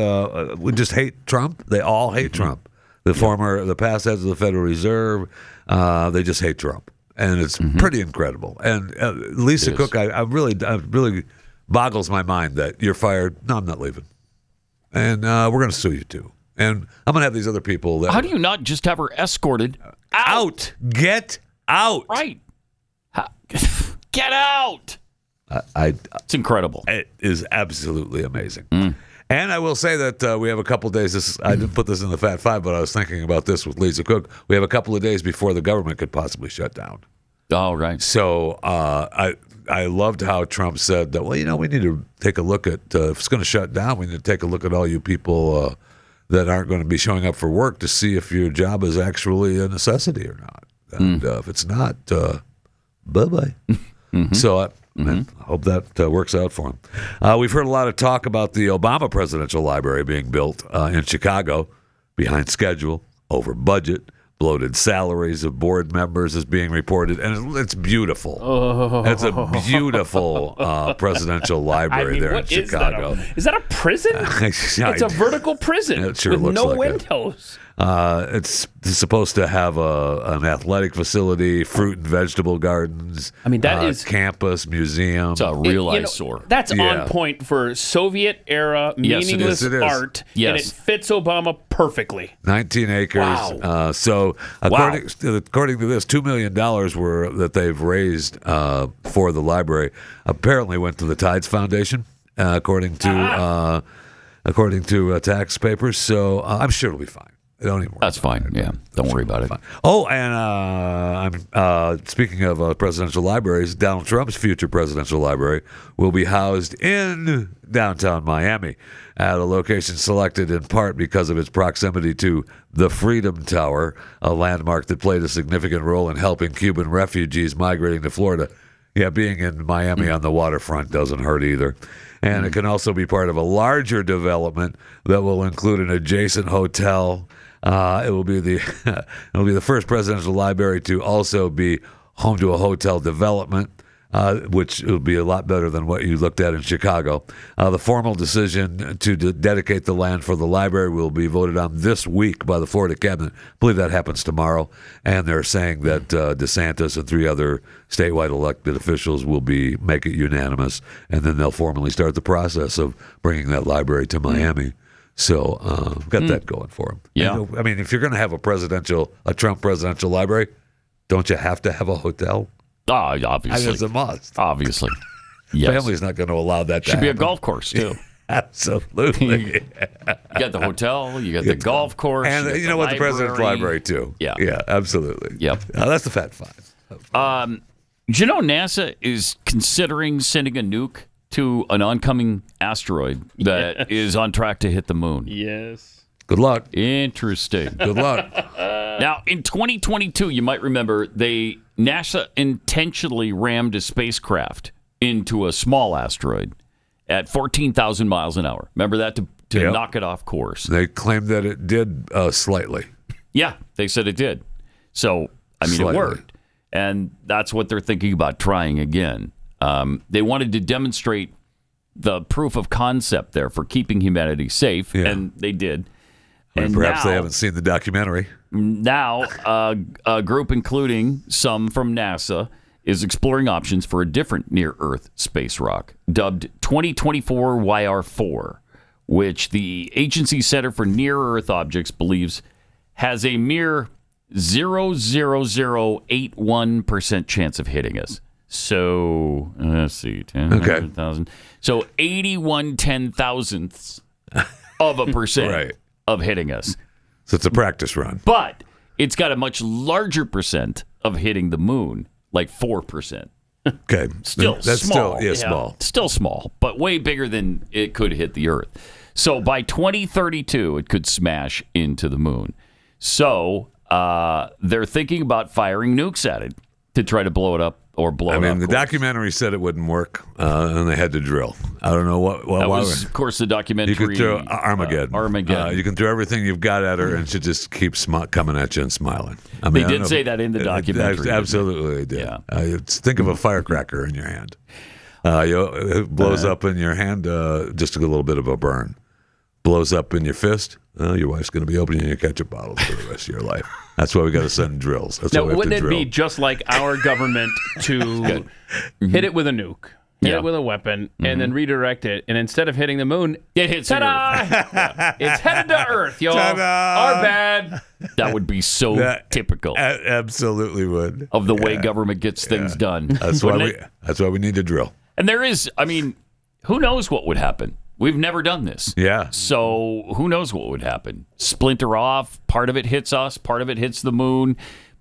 we just hate Trump. They all hate Trump. The past heads of the Federal Reserve, they just hate Trump, and it's pretty incredible. And Lisa Cook, I really boggles my mind that you're fired. No, I'm not leaving. And we're going to sue you, too. And I'm going to have these other people. How do you not just have her escorted out? Get out. Right. Get out. It's incredible. It is absolutely amazing. And I will say that we have a couple of days. I didn't put this in the Fat Five, but I was thinking about this with Lisa Cook. We have a couple of days before the government could possibly shut down. Oh, right. So I loved how Trump said that. Well, we need to take a look at if it's going to shut down. We need to take a look at all you people that aren't going to be showing up for work to see if your job is actually a necessity or not. And if it's not, bye-bye. So I hope that works out for him. We've heard a lot of talk about the Obama Presidential Library being built in Chicago, behind schedule, over budget. Bloated salaries of board members is being reported, and it's beautiful. It's a beautiful presidential library there in Chicago. Is that a prison? It's a vertical prison it sure with looks no like windows. It's supposed to have an athletic facility, fruit and vegetable gardens. I mean, that is campus, museum. It's a real eyesore. That's on point for Soviet-era meaningless art, and it fits Obama perfectly. 19 acres. Wow. So according to this, $2 million that they've raised for the library apparently went to the Tides Foundation, according to tax papers. So I'm sure it'll be fine. Don't even worry. That's fine. Yeah, don't worry about it. Oh, and I'm speaking of presidential libraries. Donald Trump's future presidential library will be housed in downtown Miami at a location selected in part because of its proximity to the Freedom Tower, a landmark that played a significant role in helping Cuban refugees migrating to Florida. Yeah, being in Miami on the waterfront doesn't hurt either. And it can also be part of a larger development that will include an adjacent hotel. It will be the first presidential library to also be home to a hotel development, which will be a lot better than what you looked at in Chicago. The formal decision to dedicate the land for the library will be voted on this week by the Florida cabinet. I believe that happens tomorrow, and they're saying that DeSantis and 3 other statewide elected officials will make it unanimous, and then they'll formally start the process of bringing that library to Miami. So got that going for him. Yeah. I mean, if you're going to have a Trump presidential library, don't you have to have a hotel? Obviously. I mean, it's a must. Obviously. Yes. Family's not going to allow that to happen. Should be a golf course, too. Absolutely. You got the hotel, you got the golf course. And you know what? The president's library, too. Yeah. Yeah, absolutely. Yep. That's the Fat Five. Do you know NASA is considering sending a nuke to an oncoming asteroid that is on track to hit the moon? Yes. Good luck. Interesting. Good luck. Now, in 2022, you might remember, NASA intentionally rammed a spacecraft into a small asteroid at 14,000 miles an hour. Remember that to knock it off course. They claimed that it did slightly. Yeah, they said it did. So, it worked. And that's what they're thinking about trying again. They wanted to demonstrate the proof of concept there for keeping humanity safe, and they did. And perhaps they haven't seen the documentary. Now, a group including some from NASA is exploring options for a different near-Earth space rock, dubbed 2024 YR4, which the Agency Center for Near-Earth Objects believes has a mere 0.00081% chance of hitting us. So, let's see, 10,000. So, 81 10,000ths of a percent of hitting us. So, it's a practice run. But it's got a much larger percent of hitting the moon, like 4%. Okay. That's small. Small. Still small, but way bigger than it could hit the Earth. So, by 2032, it could smash into the moon. So, they're thinking about firing nukes at it to try to blow it up. Or blow it up. The documentary said it wouldn't work, and they had to drill. I don't know what. That was, of course, the documentary. You could throw Armageddon. You can throw everything you've got at her, and she just keeps coming at you and smiling. They did say that in the documentary. Absolutely, they did. Yeah. Think of a firecracker in your hand. It blows up in your hand, just a little bit of a burn. Blows up in your fist. Your wife's going to be opening your ketchup bottles for the rest of your life. That's why we got to send drills. That's now, wouldn't it be just like our government to hit it with a nuke, hit it with a weapon, and then redirect it, and instead of hitting the moon, it hits ta-da! It's headed to Earth, y'all. Ta-da! Our bad. That would be so typical. Absolutely would. Of the way government gets things done. That's why we need to drill. And there is, who knows what would happen? We've never done this. Yeah. So who knows what would happen? Splinter off. Part of it hits us. Part of it hits the moon.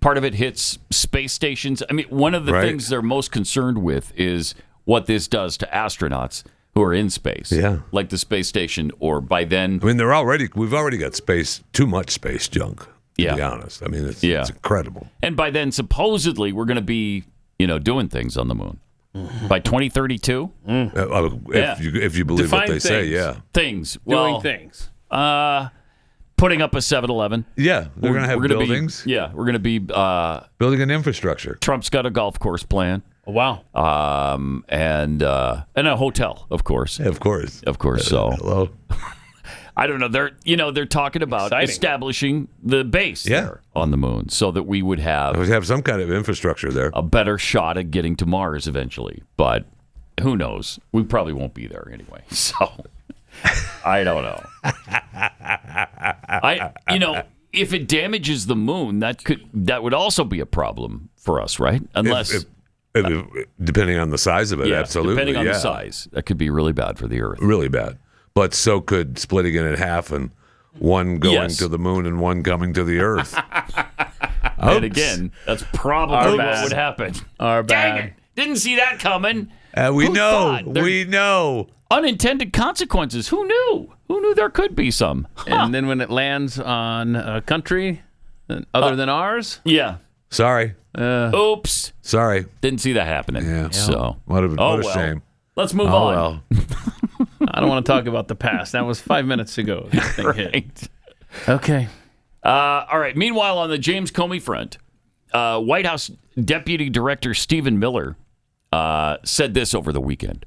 Part of it hits space stations. I mean, one of the things they're most concerned with is what this does to astronauts who are in space. Yeah. Like the space station, or by then... I mean, we've already got too much space junk, to be honest. I mean, it's incredible. And by then, supposedly, we're going to be, doing things on the moon. By 2032? If you believe Define what they say, yeah. Things. Doing things. Putting up a 7-Eleven. Yeah, they're going to have buildings. We're going to be... building an infrastructure. Trump's got a golf course plan. Oh, wow. And a hotel, of course. Yeah, of course. So... Hello. I don't know. They're talking about establishing the base there on the moon so that we would have some kind of infrastructure there. A better shot at getting to Mars eventually. But who knows? We probably won't be there anyway. So I don't know. If it damages the moon, that would also be a problem for us, right? Unless depending on the size of it, absolutely. Depending on the size, that could be really bad for the Earth. Really bad. But so could splitting it in half and one going to the moon and one coming to the Earth. And again, that's probably what would happen. Dang it. Didn't see that coming. We know. Unintended consequences. Who knew? Who knew there could be some? And then when it lands on a country other than ours? Yeah. Sorry. Oops. Sorry. Didn't see that happening. Yeah. So. What a shame. Let's move on. Well. I don't want to talk about the past. That was 5 minutes ago. This thing hit. Okay. All right. Meanwhile, on the James Comey front, White House Deputy Director Stephen Miller said this over the weekend.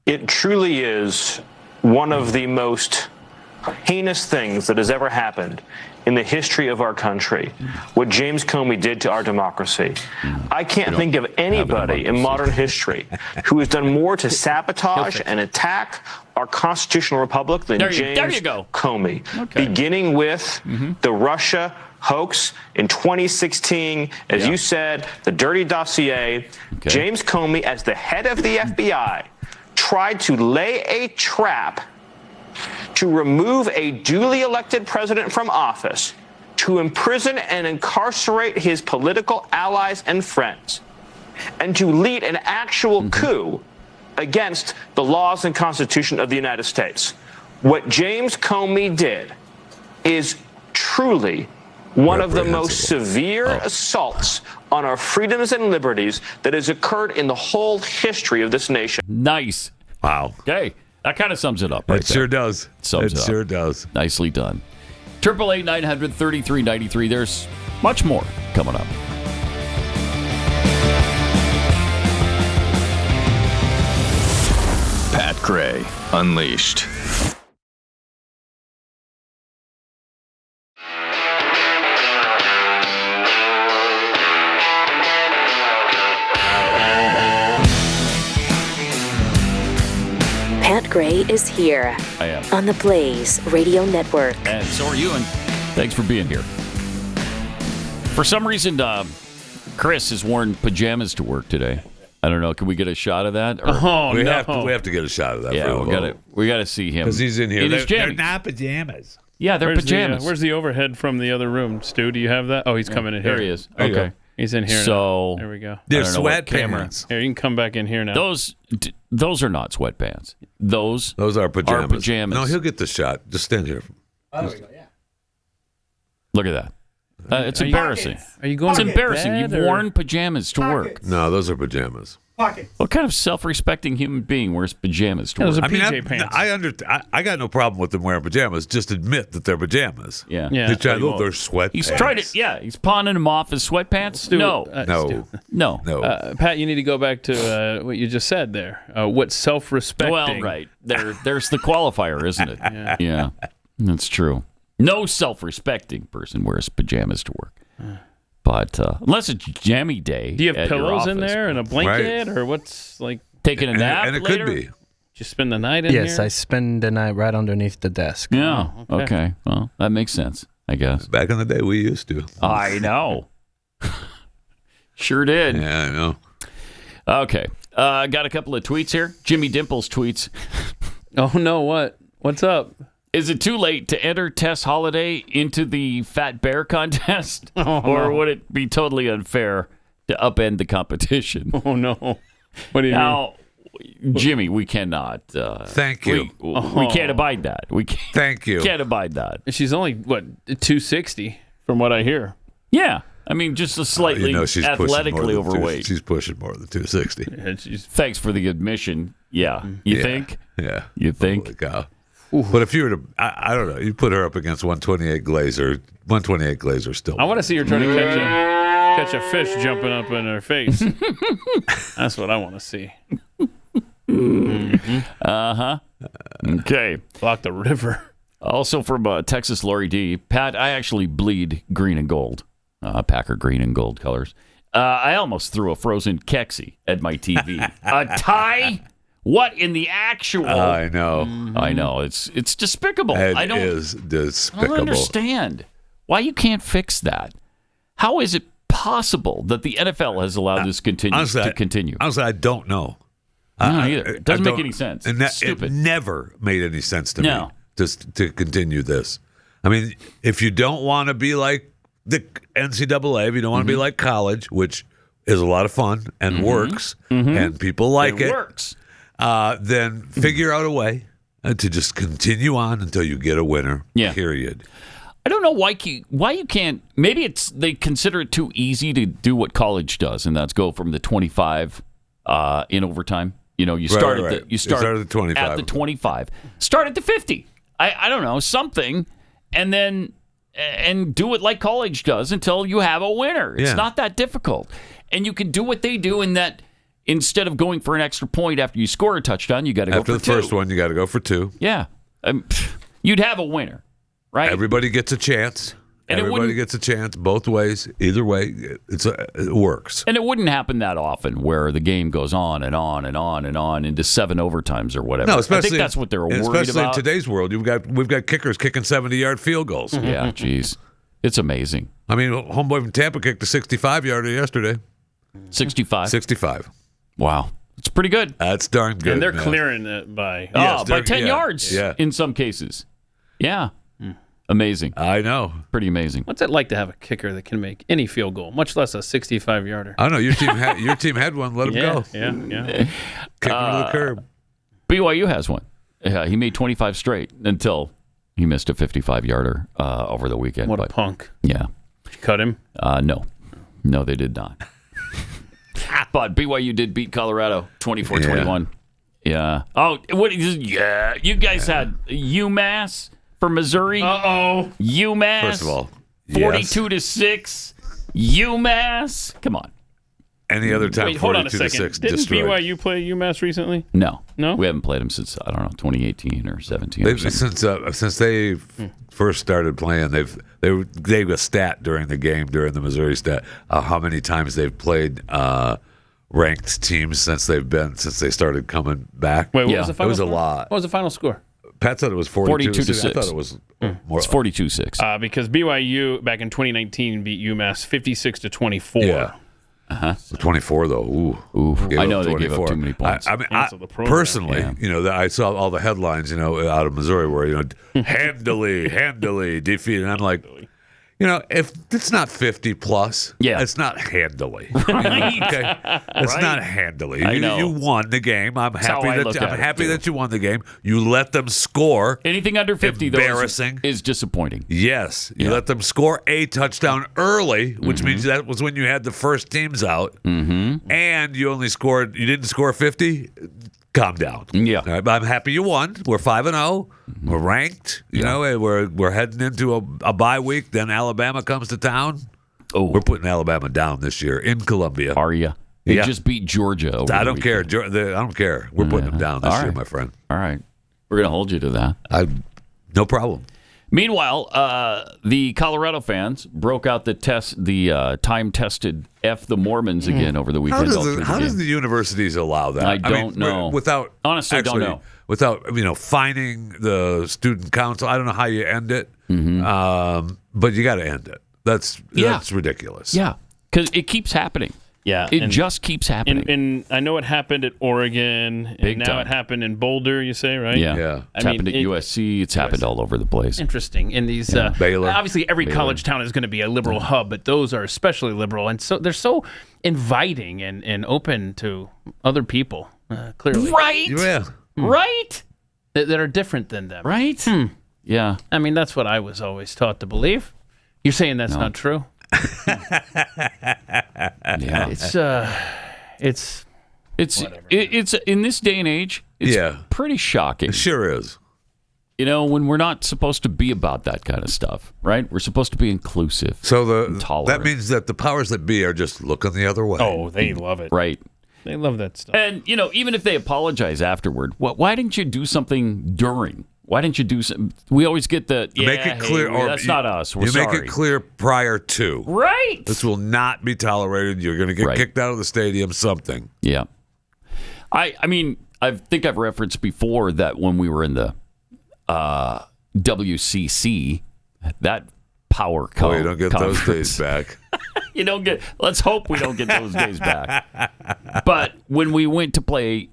It truly is one of the most heinous things that has ever happened in the history of our country, what James Comey did to our democracy. I can't think of anybody in modern history who has done more to sabotage and attack our constitutional republic than James Comey. Okay. Beginning with the Russia hoax in 2016, as you said, the dirty dossier. Okay. James Comey, as the head of the FBI, tried to lay a trap to remove a duly elected president from office, to imprison and incarcerate his political allies and friends, and to lead an actual coup against the laws and Constitution of the United States. What James Comey did is truly one of the most severe assaults on our freedoms and liberties that has occurred in the whole history of this nation. Nice. Wow. Okay. That kind of sums it up. Right It sure does. It sure does. Nicely done. 888-900-3393. There's much more coming up. Pat Gray Unleashed. Pat Gray is here. I am. On the Blaze Radio Network. And so are you, and thanks for being here. For some reason, Kris has worn pajamas to work today. I don't know. Can we get a shot of that? We have to get a shot of that. Yeah, we got to see him because he's in here. They're not pajamas. Yeah, they're pajamas. Where's the overhead from the other room, Stu? Do you have that? Oh, he's coming in here. There he is. Okay, he's in here. So now. There we go. They're sweatpants. Here, you can come back in here now. Those are not sweatpants. Those are pajamas. No, he'll get the shot. Just stand here. Oh, there we go. Yeah. Look at that. It's embarrassing. Are you going? It's embarrassing. You've worn pajamas to work. No, those are pajamas. What kind of self-respecting human being wears pajamas to work? Those are PJ pants. I got no problem with them wearing pajamas. Just admit that they're pajamas. Yeah. They're sweatpants. He's tried it. Yeah, he's pawning them off as sweatpants. No. Pat, you need to go back to what you just said there. What self-respecting? Well, right. There's the qualifier, isn't it? Yeah. That's true. No self-respecting person wears pajamas to work. But unless it's jammy day. Do you have pillows in there and a blanket? Or what's like taking a nap? And it later? Could be. Just spend the night in here? Yes, I spend the night right underneath the desk. Yeah. Okay. Well, that makes sense, I guess. Back in the day, we used to. I know. Sure did. Yeah, I know. Okay. Got a couple of tweets here. Jimmy Dimples tweets. Oh, no. What? What's up? Is it too late to enter Tess Holliday into the Fat Bear contest? Or would it be totally unfair to upend the competition? Oh, no. What do you mean? Jimmy, we cannot. Thank you. We can't abide that. Thank you. Can't abide that. She's only, 260 from what I hear. Yeah. I mean, just a slightly she's athletically overweight. She's pushing more than 260. Thanks for the admission. Yeah. You think? Yeah. You think? Holy cow. But if you were to, I don't know, you put her up against 128 Glazer. 128 Glazer still. I want to see her try to catch a fish jumping up in her face. That's what I want to see. Okay. Block the river. Also from Texas, Lori D. Pat, I actually bleed green and gold. Packer green and gold colors. I almost threw a frozen Kexi at my TV. A tie? What in the actual? I know. I know. It's despicable. It is despicable. I don't understand why you can't fix that. How is it possible that the NFL has allowed this to continue? Honestly, I don't know. No, either. It doesn't make any sense. It's stupid. It never made any sense to me to continue this. I mean, if you don't want to be like the NCAA, if you don't want to be like college, which is a lot of fun and works, and people like it, works. Then figure out a way to just continue on until you get a winner. Period. I don't know why you can't. Maybe they consider it too easy to do what college does, and that's go from the 25 in overtime. You know, you start at the 25. At the 25. Start at the 50. I don't know, something, and then and do it like college does until you have a winner. It's not that difficult, and you can do what they do in that. Instead of going for an extra point after you score a touchdown, you got to go for 2. After the first one, you got to go for 2. Yeah, you'd have a winner, right? Everybody gets a chance. Everybody gets a chance both ways. Either way, it works. And it wouldn't happen that often where the game goes on and on and on and on into 7 overtimes or whatever. No, especially, I think that's what they're worried about. Especially in today's world, we've got kickers kicking 70-yard field goals. Yeah, geez. It's amazing. I mean, homeboy from Tampa kicked a 65-yarder yesterday. 65? 65. Wow. It's pretty good. That's darn good. And they're clearing it by... by 10 yards in some cases. Yeah. Amazing. I know. Pretty amazing. What's it like to have a kicker that can make any field goal, much less a 65-yarder? I don't know. Your team had one. Let him go. Yeah. Kick him to the curb. BYU has one. He made 25 straight until he missed a 55-yarder over the weekend. What a punk. Yeah. Did you cut him? No. No, they did not. But BYU did beat Colorado 24-21. Yeah. Oh, yeah. You guys had UMass for Missouri. UMass. First of all, 42-6. UMass. Come on. Any other time? Wait, hold on a second. Didn't BYU play UMass recently? No. No. We haven't played them since 2018 or 17. Since they first started playing, they gave a stat during the Missouri stat how many times they've played ranked teams since they started coming back. Wait, what was the final score? It was a lot. What was the final score? Pat said it was 42-6. I thought it was more. It's 42-6. Because BYU back in 2019 beat UMass 56-24. Yeah. 24 though. Ooh. I know they gave up too many points. I mean, personally, I saw all the headlines, out of Missouri where handily defeated. And I'm like, if it's not 50 plus, it's not handily. Okay, it's not handily. You won the game. I'm happy that you won the game. You let them score. Anything under 50, embarrassing, is disappointing. Yes, you let them score a touchdown early, which means that was when you had the first teams out, and you didn't score 50. Calm down. Yeah, I'm happy you won. We're 5-0. We're ranked. We're heading into a bye week. Then Alabama comes to town. Oh, we're putting Alabama down this year in Columbia. Are you? They just beat Georgia. I don't care. I don't care. We're putting them down this year, my friend. All right, we're gonna hold you to that. No problem. Meanwhile, the Colorado fans broke out the time-tested F the Mormons again over the weekend. How does the universities allow that? I don't know. Honestly, don't know. Without fining the student council, I don't know how you end it. But you got to end it. That's ridiculous. Yeah, because it keeps happening. Yeah, it just keeps happening. And I know it happened at Oregon, Big and now time. it happened in Boulder. You say, right? Yeah. It's happened at USC. It's happened all over the place. Interesting. In these, Baylor. obviously, every college town is going to be a liberal hub, but those are especially liberal, and so they're so inviting and open to other people. Clearly, Right? Yeah. Right? that are different than them. Right? Yeah. I mean, that's what I was always taught to believe. You're saying that's not true? Yeah. It's in this day and age, it's pretty shocking. It sure is. You know, when we're not supposed to be about that kind of stuff, right? We're supposed to be inclusive. So and tolerant. that means that the powers that be are just looking the other way. Oh, they love it. Right. They love that stuff. And, you know, even if they apologize afterward, why didn't you do something during? Why didn't you do something? We always get make it clear, or that's not us. We're sorry. Make it clear prior to. Right. This will not be tolerated. You're going to get kicked out of the stadium, something. Yeah. I mean, I think I've referenced before that when we were in the WCC, that power Oh, you don't get conference. those days back. You don't get. Let's hope we don't get those days back. But when we went to play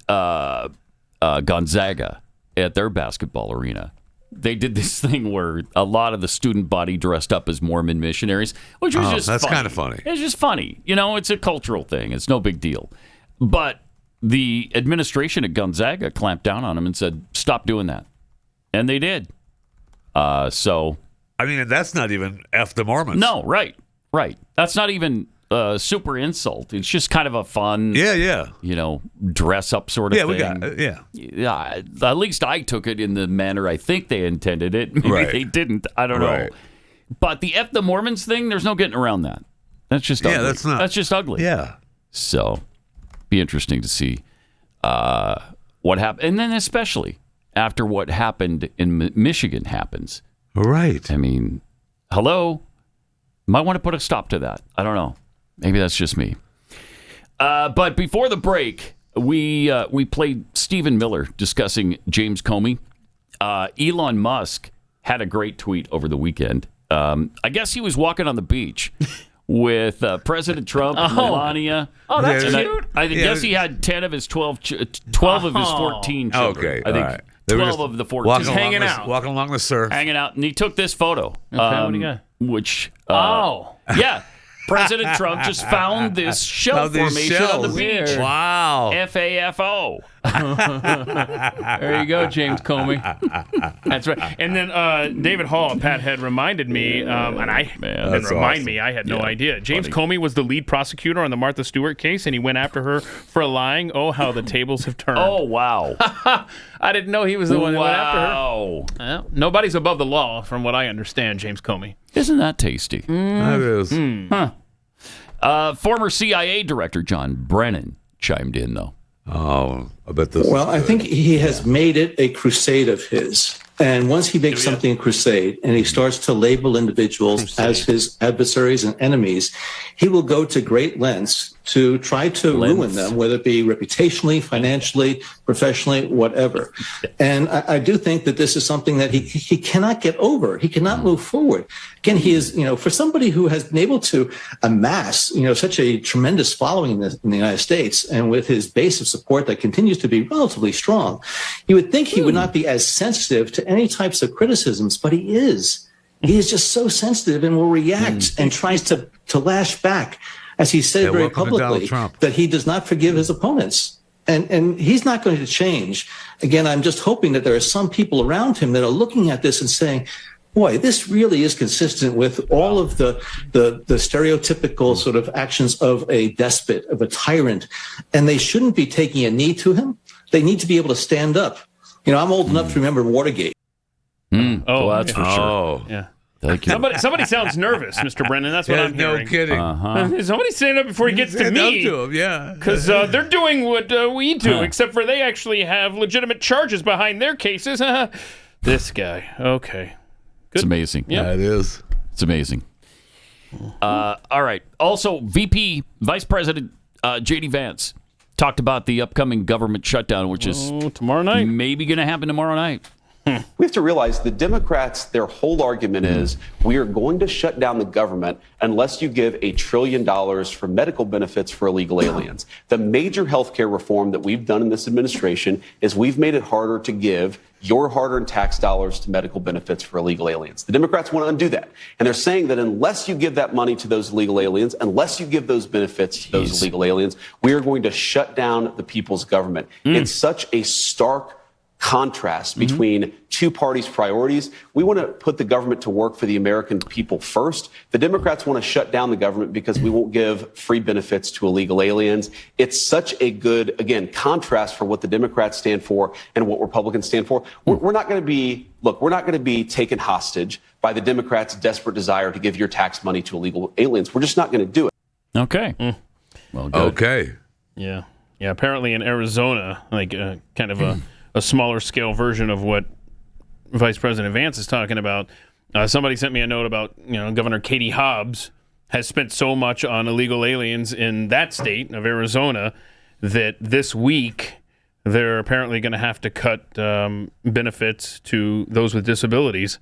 Gonzaga at their basketball arena, they did this thing where a lot of the student body dressed up as Mormon missionaries, which was just that's funny. kind of funny. It's just funny. You know, it's a cultural thing. It's no big deal. But the administration at Gonzaga clamped down on them and said, "Stop doing that," and they did. So, I mean, that's not even F the Mormons. No, right. That's not even super insult. It's just kind of a fun, you know, dress up sort of thing. Yeah. At least I took it in the manner I think they intended it. Maybe they didn't. I don't know. But the F the Mormons thing, there's no getting around that. That's just ugly. That's just ugly. Yeah. So, be interesting to see what happened, and then especially after what happened in Michigan happens. Right. I mean, hello. Might want to put a stop to that. I don't know. Maybe that's just me. But before the break, we played Stephen Miller discussing James Comey. Elon Musk had a great tweet over the weekend. I guess he was walking on the beach with President Trump and Melania. Oh, that's cute. I guess he had 10 of his 12 of his 14 children. Okay, I think all right. 12 of the 14. Just hanging out. Walking along the surf. Hanging out. And he took this photo. Okay, what do you got? Which, yeah. President Trump just found this shell formation on the beach. Wow. FAFO. There you go, James Comey. That's right. And then David Hall, Pat had reminded me, and I didn't remind me, I had no idea. James Comey was the lead prosecutor on the Martha Stewart case, and he went after her for lying. Oh, how the tables have turned. Oh, wow. I didn't know he was the one that went after her. Wow. Well, nobody's above the law, from what I understand, James Comey. Isn't that tasty? That is. Huh. Former CIA Director John Brennan chimed in, though. Oh, I bet this. Well, I think he has made it a crusade of his. And once he makes something a crusade and he starts to label individuals as his adversaries and enemies, he will go to great lengths to try to ruin them, whether it be reputationally, financially, professionally, whatever. And I do think that this is something that he cannot get over. He cannot move forward. Again, he is, for somebody who has been able to amass, such a tremendous following in the United States, and with his base of support that continues to be relatively strong, you would think he would not be as sensitive to any types of criticisms, but he is. He is just so sensitive and will react and tries to lash back, as he said very publicly, that he does not forgive his opponents. And he's not going to change. Again, I'm just hoping that there are some people around him that are looking at this and saying, boy, this really is consistent with all of the stereotypical sort of actions of a despot, of a tyrant. And they shouldn't be taking a knee to him. They need to be able to stand up. I'm old enough to remember Watergate. Oh, that's for sure. Yeah. Thank you. Somebody sounds nervous, Mr. Brennan. That's what I'm hearing. No kidding. Somebody stand up before he gets to me. Because they're doing what we do, except for they actually have legitimate charges behind their cases. This guy. Okay. Good. It's amazing. Yeah, it is. It's amazing. All right. Also, Vice President J.D. Vance talked about the upcoming government shutdown, which is tomorrow night. Maybe going to happen tomorrow night. We have to realize the Democrats, their whole argument is we are going to shut down the government unless you give $1 trillion for medical benefits for illegal aliens. The major health care reform that we've done in this administration is we've made it harder to give your hard-earned tax dollars to medical benefits for illegal aliens. The Democrats want to undo that. And they're saying that unless you give that money to those illegal aliens, unless you give those benefits to those illegal aliens, we are going to shut down the people's government. It's such a stark contrast between two parties' priorities. We want to put the government to work for the American people first. The Democrats want to shut down the government because we won't give free benefits to illegal aliens. It's such a good, again, contrast for what the Democrats stand for and what Republicans stand for. We're not going to be taken hostage by the Democrats' desperate desire to give your tax money to illegal aliens. We're just not going to do it. Okay. Well, good. Okay. Yeah. Yeah. Apparently in Arizona, like kind of a smaller scale version of what Vice President Vance is talking about. Somebody sent me a note about, Governor Katie Hobbs has spent so much on illegal aliens in that state of Arizona that this week they're apparently going to have to cut benefits to those with disabilities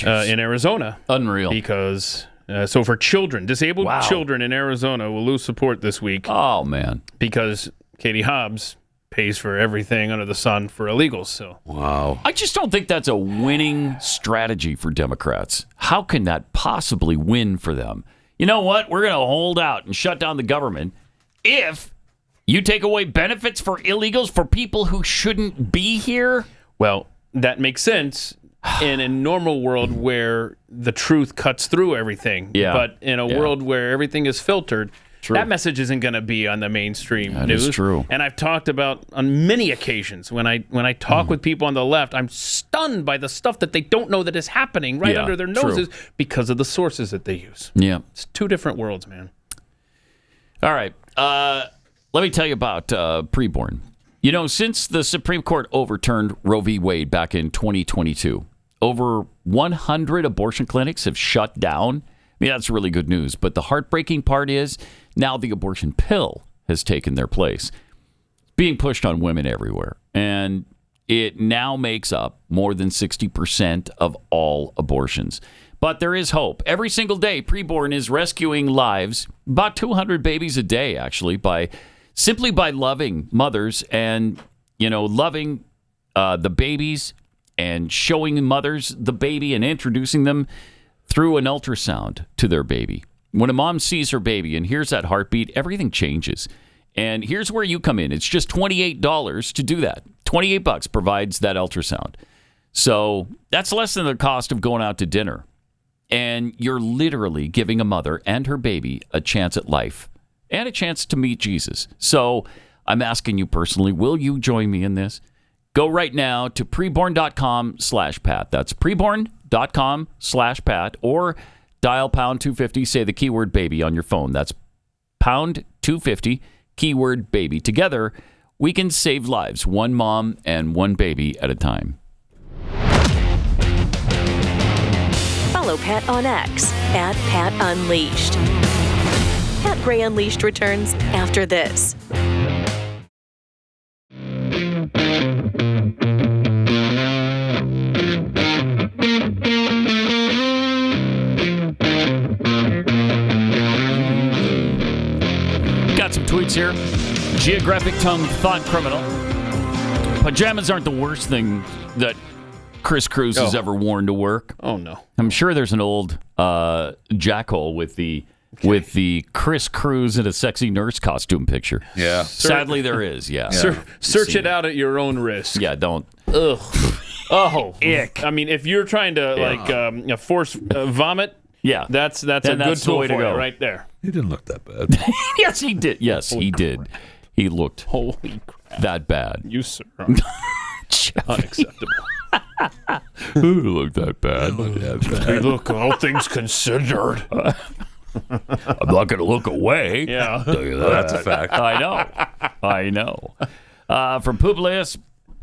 in Arizona. Unreal. Because so for children, disabled children in Arizona will lose support this week. Oh, man. Because Katie Hobbs pays for everything under the sun for illegals. So I just don't think that's a winning strategy for Democrats. How can that possibly win for them? You know what? We're going to hold out and shut down the government if you take away benefits for illegals for people who shouldn't be here. Well, that makes sense in a normal world where the truth cuts through everything. Yeah. But in a world where everything is filtered, that message isn't going to be on the mainstream news. That is true. And I've talked about on many occasions when I talk with people on the left, I'm stunned by the stuff that they don't know that is happening right under their noses because of the sources that they use. Yeah. It's two different worlds, man. All right. Let me tell you about preborn. Since the Supreme Court overturned Roe v. Wade back in 2022, over 100 abortion clinics have shut down. I mean, that's really good news. But the heartbreaking part is now the abortion pill has taken their place. It's being pushed on women everywhere. And it now makes up more than 60% of all abortions. But there is hope. Every single day, preborn is rescuing lives, about 200 babies a day, actually, simply by loving mothers and, loving the babies and showing mothers the baby and introducing them through an ultrasound to their baby. When a mom sees her baby and hears that heartbeat, everything changes. And here's where you come in. It's just $28 to do that. $28 provides that ultrasound. So that's less than the cost of going out to dinner. And you're literally giving a mother and her baby a chance at life and a chance to meet Jesus. So I'm asking you personally, will you join me in this? Go right now to preborn.com/Pat. That's preborn.com/Pat, or dial pound 250, say the keyword baby on your phone. That's pound 250, keyword baby. Together, we can save lives, one mom and one baby at a time. Follow Pat on X @PatUnleashed. Pat Gray Unleashed returns after this. Got some tweets here. Geographic tongue thought criminal. Pajamas aren't the worst thing that Chris Cruz has ever worn to work. Oh, no. I'm sure there's an old jackhole with the Chris Cruz in a sexy nurse costume picture. Yeah. Sadly, there is, yeah. Search it out at your own risk. Yeah, don't. Ugh. Oh, ick. I mean, if you're trying to force vomit, that's a good tool for you right there. He didn't look that bad. Yes, he did. Yes, he did. Crap. He looked holy crap that bad. You sir, unacceptable. Who looked that bad? Hey, look, all things considered. I'm not going to look away. Yeah, tell you that. That's a fact. I know. From Publius,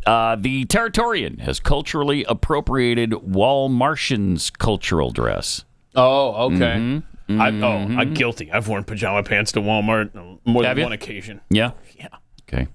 the Territorian has culturally appropriated Walmartians' cultural dress. Oh, okay. I'm guilty. I've worn pajama pants to Walmart more than one occasion. Yeah. Okay.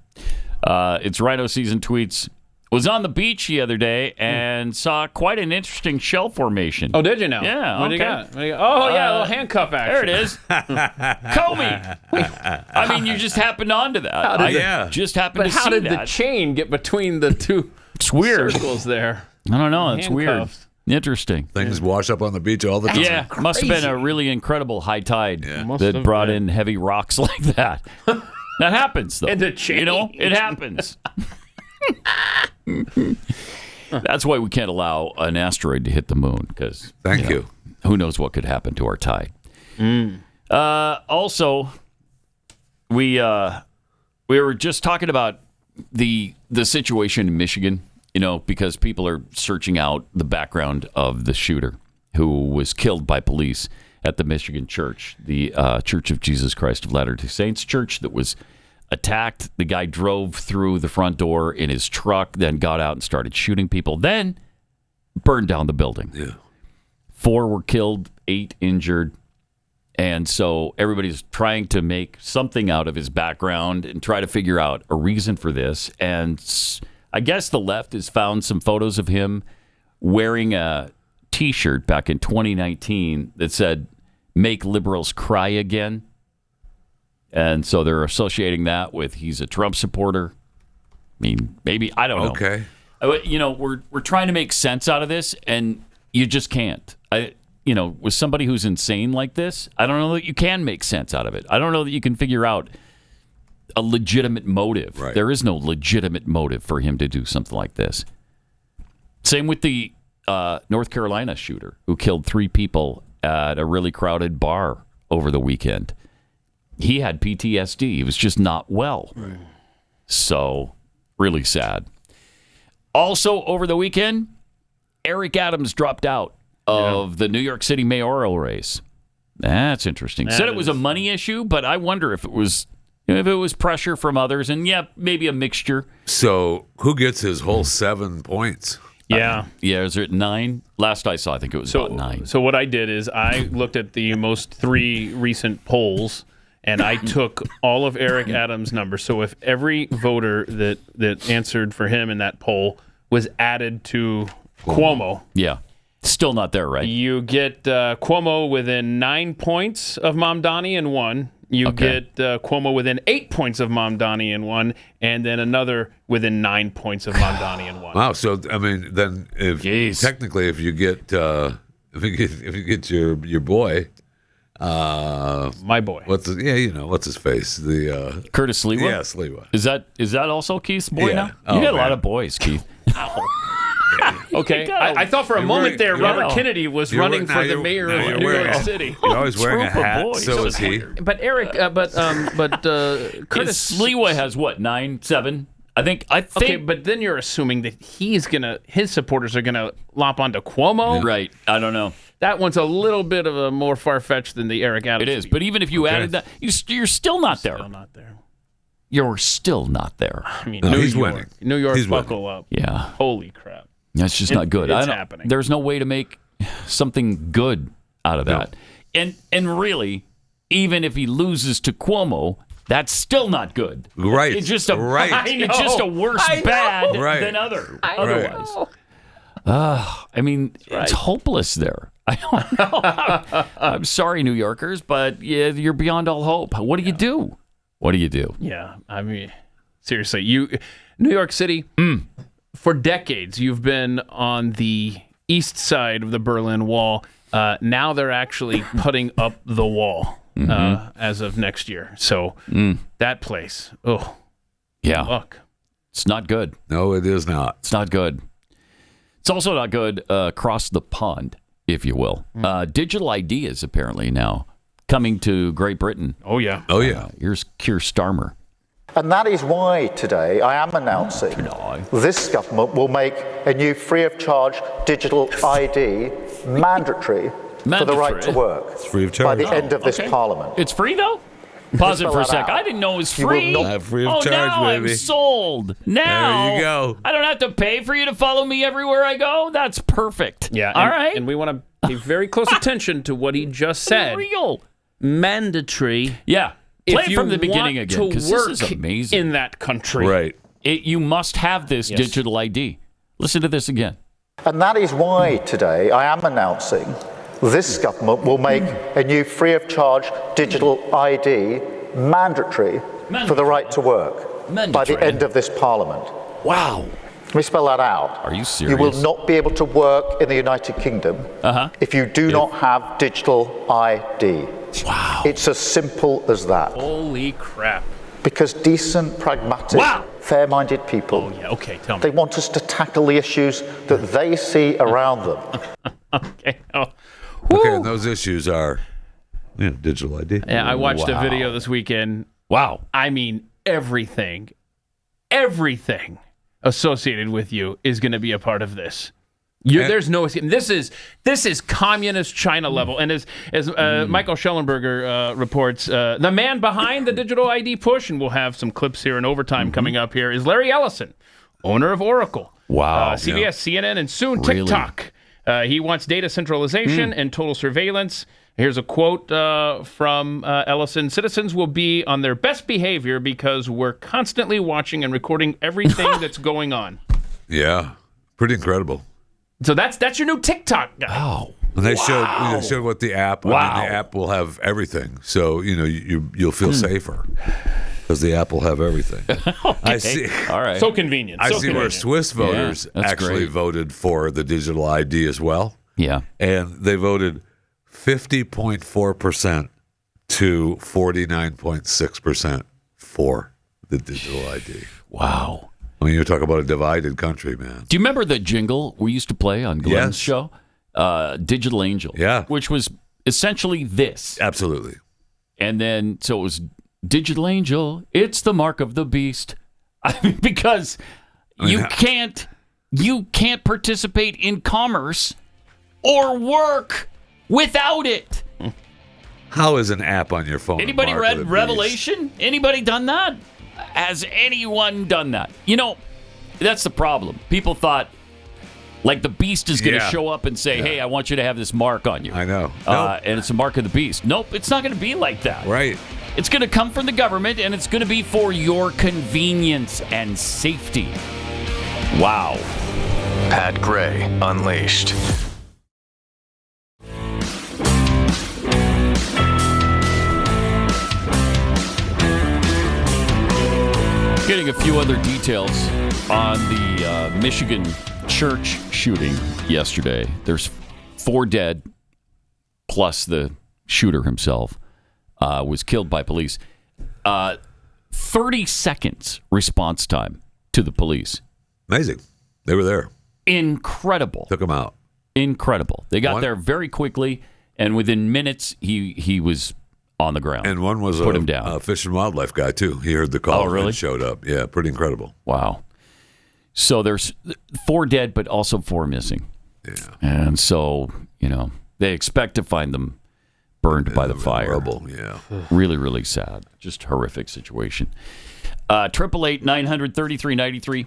It's Rhino Season tweets. was on the beach the other day and saw quite an interesting shell formation. Oh, did you now? Yeah. What do you got? Oh, yeah, a little handcuff action. There it is. Comey. I mean, you just happened onto that. Just happened to see that. But how did the chain get between the two circles there? I don't know. It's weird. Interesting. Things wash up on the beach all the time. Yeah, must have been a really incredible high tide that brought in heavy rocks like that. That happens, though. And the chain. You know, it happens. That's why we can't allow an asteroid to hit the moon, because Thank you. Who knows what could happen to our tide. Also, we were just talking about the situation in Michigan, because people are searching out the background of the shooter who was killed by police at the Michigan church, the Church of Jesus Christ of Latter-day Saints church that was attacked. The guy drove through the front door in his truck, then got out and started shooting people, then burned down the building. Yeah. 4 were killed, 8 injured. And so everybody's trying to make something out of his background and try to figure out a reason for this. And I guess the left has found some photos of him wearing a T-shirt back in 2019 that said, "Make liberals cry again." And so they're associating that with he's a Trump supporter. I mean, maybe, I don't know. Okay. We're trying to make sense out of this, and you just can't. With somebody who's insane like this, I don't know that you can make sense out of it. I don't know that you can figure out a legitimate motive. Right. There is no legitimate motive for him to do something like this. Same with the North Carolina shooter who killed 3 people at a really crowded bar over the weekend. He had PTSD. He was just not well. Right. So, really sad. Also, over the weekend, Eric Adams dropped out of the New York City mayoral race. That's interesting. Said it was a money issue, but I wonder if it was pressure from others, and maybe a mixture. So, who gets his whole 7 points? Yeah. Is it 9? Last I saw, I think it was about 9. So what I did is I looked at the most 3 recent polls, and I took all of Eric Adams' numbers. So if every voter that answered for him in that poll was added to Cuomo. Yeah. Still not there, right? You get Cuomo within 9 points of Mamdani in one. You get Cuomo within 8 points of Mamdani in one, and then another within 9 points of Mamdani in one. Wow! So I mean, then technically, if you get your boy, my boy, what's his face? The Curtis Sliwa. Yeah, Sliwa. Is that also Keith's boy now? Oh, you got a lot of boys, Keith. Okay, I thought for a moment there Robert Kennedy was running for the mayor of New York City. You're always wearing a hat, so is he. But Eric, Curtis Sliwa has what, 9, 7? I think. Okay, but then you're assuming that his supporters are gonna lop onto Cuomo, right? I don't know. That one's a little bit of a more far-fetched than the Eric Adams. It is, but even if you added that, you're still not there. Still not there. You're still not there. I mean, he's winning. New York, he's buckle up. Yeah. Holy crap. That's just not good. It's happening. There's no way to make something good out of that. And really, even if he loses to Cuomo, that's still not good. Right. It's just a It's just a worse bad than otherwise. It's hopeless there. I don't know. I'm sorry, New Yorkers, but you're beyond all hope. What do you do? What do you do? Yeah, I mean, seriously, New York City. For decades, you've been on the east side of the Berlin Wall. Now they're actually putting up the wall as of next year. So that place, look. It's not good. No, it is not. It's not good. It's also not good across the pond, if you will. Digital ID is apparently now coming to Great Britain. Oh, yeah. Here's Keir Starmer. And that is why today I am announcing this government will make a new free-of-charge digital ID mandatory for the right to work. It's free of charge. By the end of this Parliament. It's free, though? Pause it for a sec. I didn't know it was free. Free of charge, now baby. I'm sold. Now there you go. I don't have to pay for you to follow me everywhere I go. That's perfect. Yeah. All right. And we want to pay very close attention to what he just said. Real. Mandatory. Yeah. Play if it from you the beginning want again, to because work this is amazing. in that country. Right. You must have this digital ID. Listen to this again. And that is why today I am announcing this government will make a new free of charge digital ID mandatory for the right to work by the end of this Parliament. Wow. Let me spell that out. Are you serious? You will not be able to work in the United Kingdom if you do not have digital ID. Wow. It's as simple as that. Holy crap. Because decent, pragmatic, fair-minded people, tell me. they want us to tackle the issues that they see around them. Okay, and those issues are digital ID. Yeah, I watched a video this weekend. Wow. I mean, everything associated with you is going to be a part of this. There's no escape. This is communist China level. And as Michael Schellenberger reports, the man behind the digital ID push, and we'll have some clips here in overtime coming up here, is Larry Ellison, owner of Oracle. Wow. CBS, CNN, and soon TikTok. He wants data centralization and total surveillance. Here's a quote from Ellison. Citizens will be on their best behavior because we're constantly watching and recording everything that's going on. Yeah, pretty incredible. So that's your new TikTok guy. Oh. And they showed what the app. Wow. I mean, the app will have everything, so you'll feel safer because the app will have everything. I see. All right. So convenient. I see where Swiss voters actually voted for the digital ID as well. Yeah, and they voted 50.4% to 49.6% for the digital ID. Wow. I mean, you talk about a divided country, man. Do you remember the jingle we used to play on Glenn's show? Digital Angel. Yeah. Which was essentially this. Absolutely. And then, so it was Digital Angel, it's the mark of the beast. I mean, because you can't participate in commerce or work without it. How is an app on your phone? Anybody read Revelation? Anybody done that? Has anyone done that? That's the problem. People thought, like, the beast is going to show up and say, hey, I want you to have this mark on you. I know. And it's a mark of the beast. Nope, it's not going to be like that. Right. It's going to come from the government, and it's going to be for your convenience and safety. Wow. Pat Gray Unleashed. Getting a few other details on the Michigan church shooting yesterday. There's 4 dead, plus the shooter himself was killed by police. 30 seconds response time to the police. Amazing. They were there. Incredible. Took them out. Incredible. They got there very quickly, and within minutes, he was on the ground. And one was put him down. A fish and wildlife guy, too. He heard the call and showed up. Yeah, pretty incredible. Wow. So there's 4 dead, but also 4 missing. Yeah. And so, they expect to find them burned by the fire. Horrible, yeah. Really, really sad. Just horrific situation. 888-900-3393.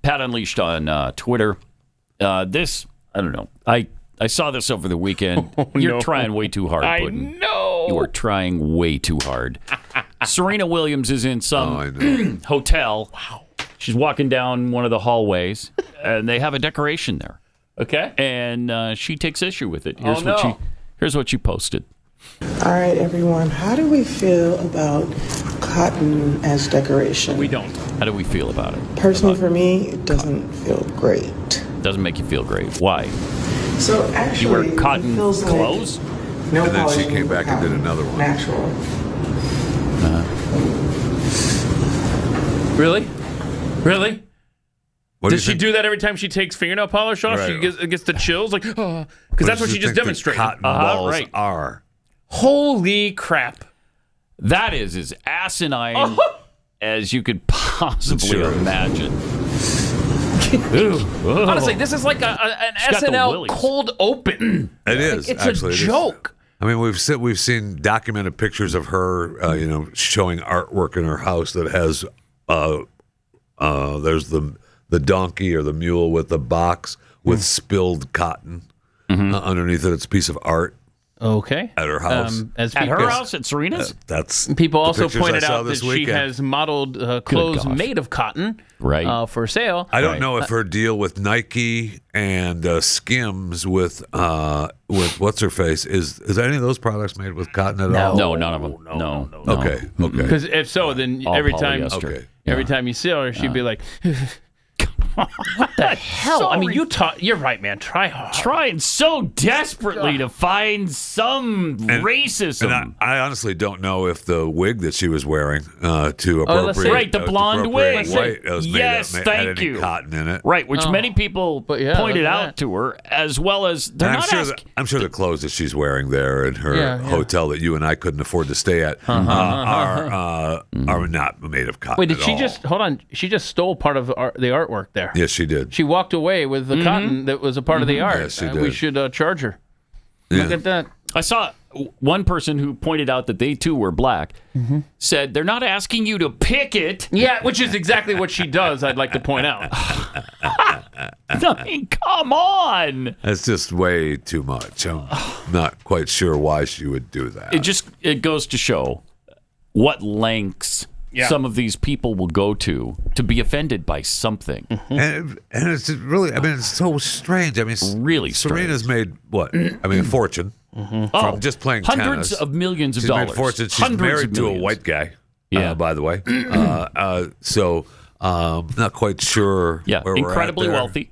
Pat Unleashed on Twitter. This, I don't know. I saw this over the weekend. You're trying way too hard, Puddin'. I know. You are trying way too hard. Serena Williams is in some hotel. Wow. She's walking down one of the hallways, and they have a decoration there. Okay. And she takes issue with it. Here's what she posted. All right, everyone. How do we feel about cotton as decoration? We don't. How do we feel about it? Personally, for me, it doesn't feel great. Doesn't make you feel great. Why? So actually, you wear cotton clothes? Like no and then she came back and did another one. Natural. Really? Does she do that every time she takes fingernail polish off? Right. She gets the chills, like, because that's what she just demonstrated. Cotton balls are. Holy crap! That is as asinine as you could possibly imagine. Honestly, this is like an SNL cold open. It is. It's actually, a joke. I mean, we've seen documented pictures of her, showing artwork in her house that has, there's the donkey or the mule with the box with spilled cotton underneath it. It's a piece of art. Okay. At her house. At her house? At Serena's? That's people also the pictures pointed I saw out that this she weekend. has modeled clothes made of cotton for sale. I don't know if her deal with Nike and Skims with what's her face is any of those products made with cotton at all? No, none of them. No. Okay. Because if so, then All every polyester. time you see her, she'd be like, "What the hell?" I mean, you're right, man. Try hard. Trying so desperately to find some racism. And I honestly don't know if the wig that she was wearing to appropriate right, the blonde wig. White, Yes, had thank any you. cotton in it. Right, which many people pointed out to her, as well as they're not asking. I'm sure the clothes that she's wearing there in her hotel that you and I couldn't afford to stay at are not made of cotton. Wait, did at she all. just hold on? She just stole part of the artwork there. Yes, she did. She walked away with the cotton that was a part of the art. Yes, she We did. should charge her. Yeah. Look at that. I saw one person who pointed out that they too were black. Said they're not asking you to pick it. Yeah, which is exactly what she does. I'd like to point out. I mean, come on. That's just way too much. I'm not quite sure why she would do that. It goes to show what lengths some of these people will go to be offended by something. And it's really, I mean, it's so strange. I mean, really Serena's made what? I mean, a fortune from just playing hundreds tennis. of millions of She's dollars. made fortune. She's Hundreds married of to a millions. white guy. Yeah. By the way. So not quite sure. Yeah, where incredibly we're at there.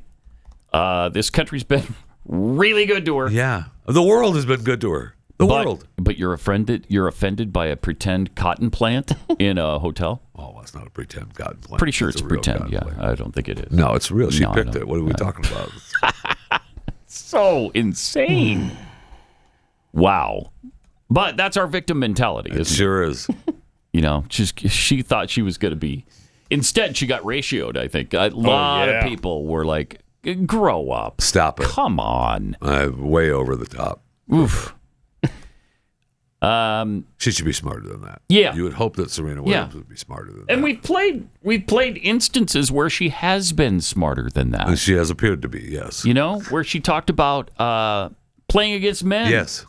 wealthy. This country's been really good to her. Yeah, the world has been good to her. The world. But you're offended by a pretend cotton plant in a hotel? Oh, well, it's not a pretend cotton plant. Pretty sure It's it's a real pretend. cotton Yeah, plant. I don't think it is. No, it's real. She No, I picked don't. it. What are we talking about? So insane. Wow. But that's our victim mentality, It isn't sure is. You know, she thought she was going to be. Instead, she got ratioed, I think. A lot of people were like, grow up. Stop it. Come on. Way over the top. Oof. She should be smarter than that. Yeah. You would hope that Serena Williams would be smarter than that. And we've played instances where she has been smarter than that. And she has appeared to be, yes. You know, where she talked about playing against men. Yes.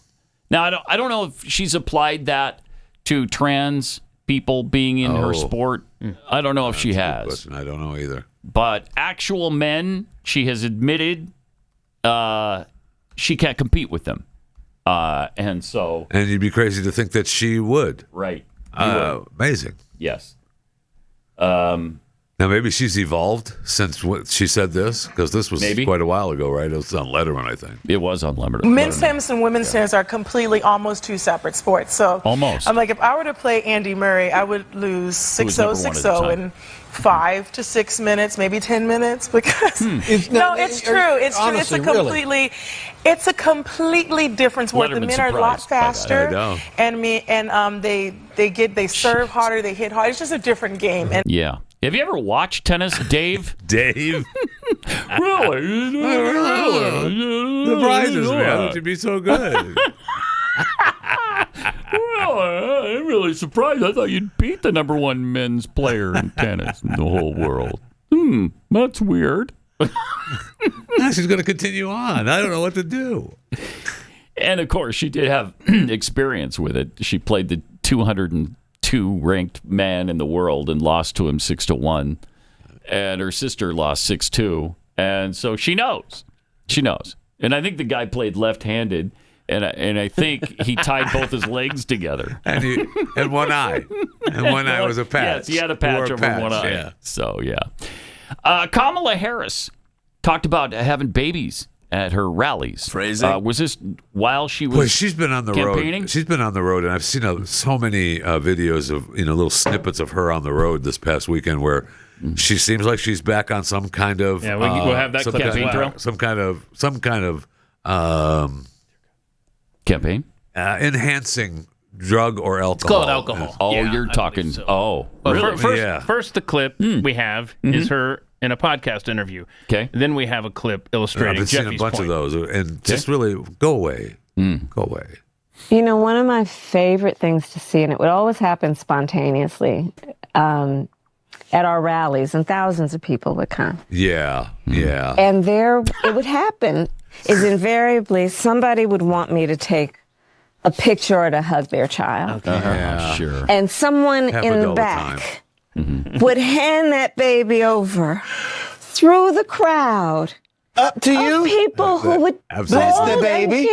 Now, I don't know if she's applied that to trans people being in her sport. I don't know if she has. Question. I don't know either. But actual men, she has admitted she can't compete with them. And you'd be crazy to think that she would. Right. Amazing. Yes. Now, maybe she's evolved since she said this, because this was quite a while ago, right? It was on Letterman, I think. It was on Letterman. Men's tennis and women's tennis are completely almost two separate sports. So almost. I'm like, if I were to play Andy Murray, I would lose 6-0, 6-0 in 5 to 6 minutes, maybe 10 minutes, because it's true. It's true. It's a completely different sport. The men are a lot faster, and they serve harder, they hit harder. It's just a different game. And yeah. Have you ever watched tennis, Dave? Dave? Really? Surprises me. How did you be so good? Well, I'm really surprised. I thought you'd beat the number one men's player in tennis in the whole world. That's weird. She's going to continue on. I don't know what to do. And of course, she did have experience with it. She played the 202 ranked man in the world and lost to him 6-1. And her sister lost 6-2. And so she knows. She knows. And I think the guy played left-handed. And I think he tied both his legs together. And one eye. And one eye was a patch. Yes, he had a patch over one eye. Yeah. So, yeah. Kamala Harris talked about having babies at her rallies. Phrasing. Was this while she was Well, she's been on the campaigning? road. She's been on the road, and I've seen so many videos of little snippets of her on the road this past weekend where she seems like she's back on some kind of we'll have that campaign trail. Some kind of campaign enhancing drug or alcohol. It's called alcohol. Oh, Yeah, you're I talking. believe so. Oh, But really? first, the clip we have is her in a podcast interview. Okay. Then we have a clip illustrating I've been seeing Jeffy's a bunch point. of those, and just really go away. Go away. You know, one of my favorite things to see, and it would always happen spontaneously, at our rallies, and thousands of people would come. Yeah, yeah. And it would happen is invariably somebody would want me to take a picture or to hug their child. Sure. And someone in the back would hand that baby over through the crowd. Up to you? People who would bless the baby.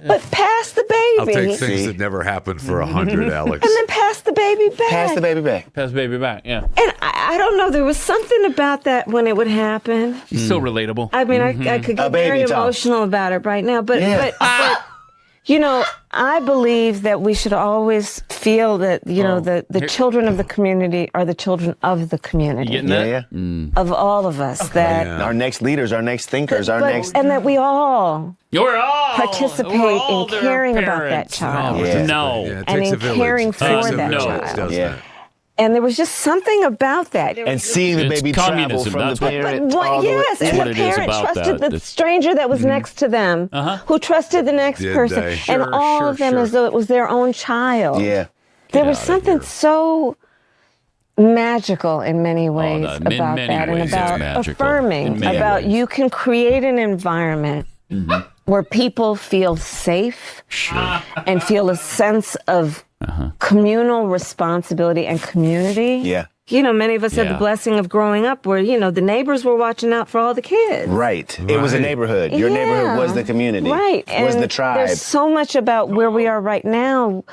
But pass the baby. I'll take things that never happened for 100, Alex. And then pass the baby back. Pass the baby back. Pass the baby back, yeah. And I don't know, there was something about that when it would happen. She's so relatable. I mean, I could get very emotional about it right now, but you know, I believe that we should always feel that, you know, the children of the community are the children of the community. You getting that? Of all of us. That our next leaders, our next thinkers, and that we all participate in caring about that child. And in caring for that child. And there was just something about that. And seeing the baby travel from the parent. Yes, and the parent trusted the stranger that was next to them, who trusted the next person, and all of them as though it was their own child. Yeah. There was something so magical in many ways about that, and about affirming, about you can create an environment where people feel safe and feel a sense of communal responsibility and community. Yeah. You know, many of us had the blessing of growing up where, you know, the neighbors were watching out for all the kids. Right. It was a neighborhood. Your neighborhood was the community. Right. Was the tribe. There's so much about where we are right now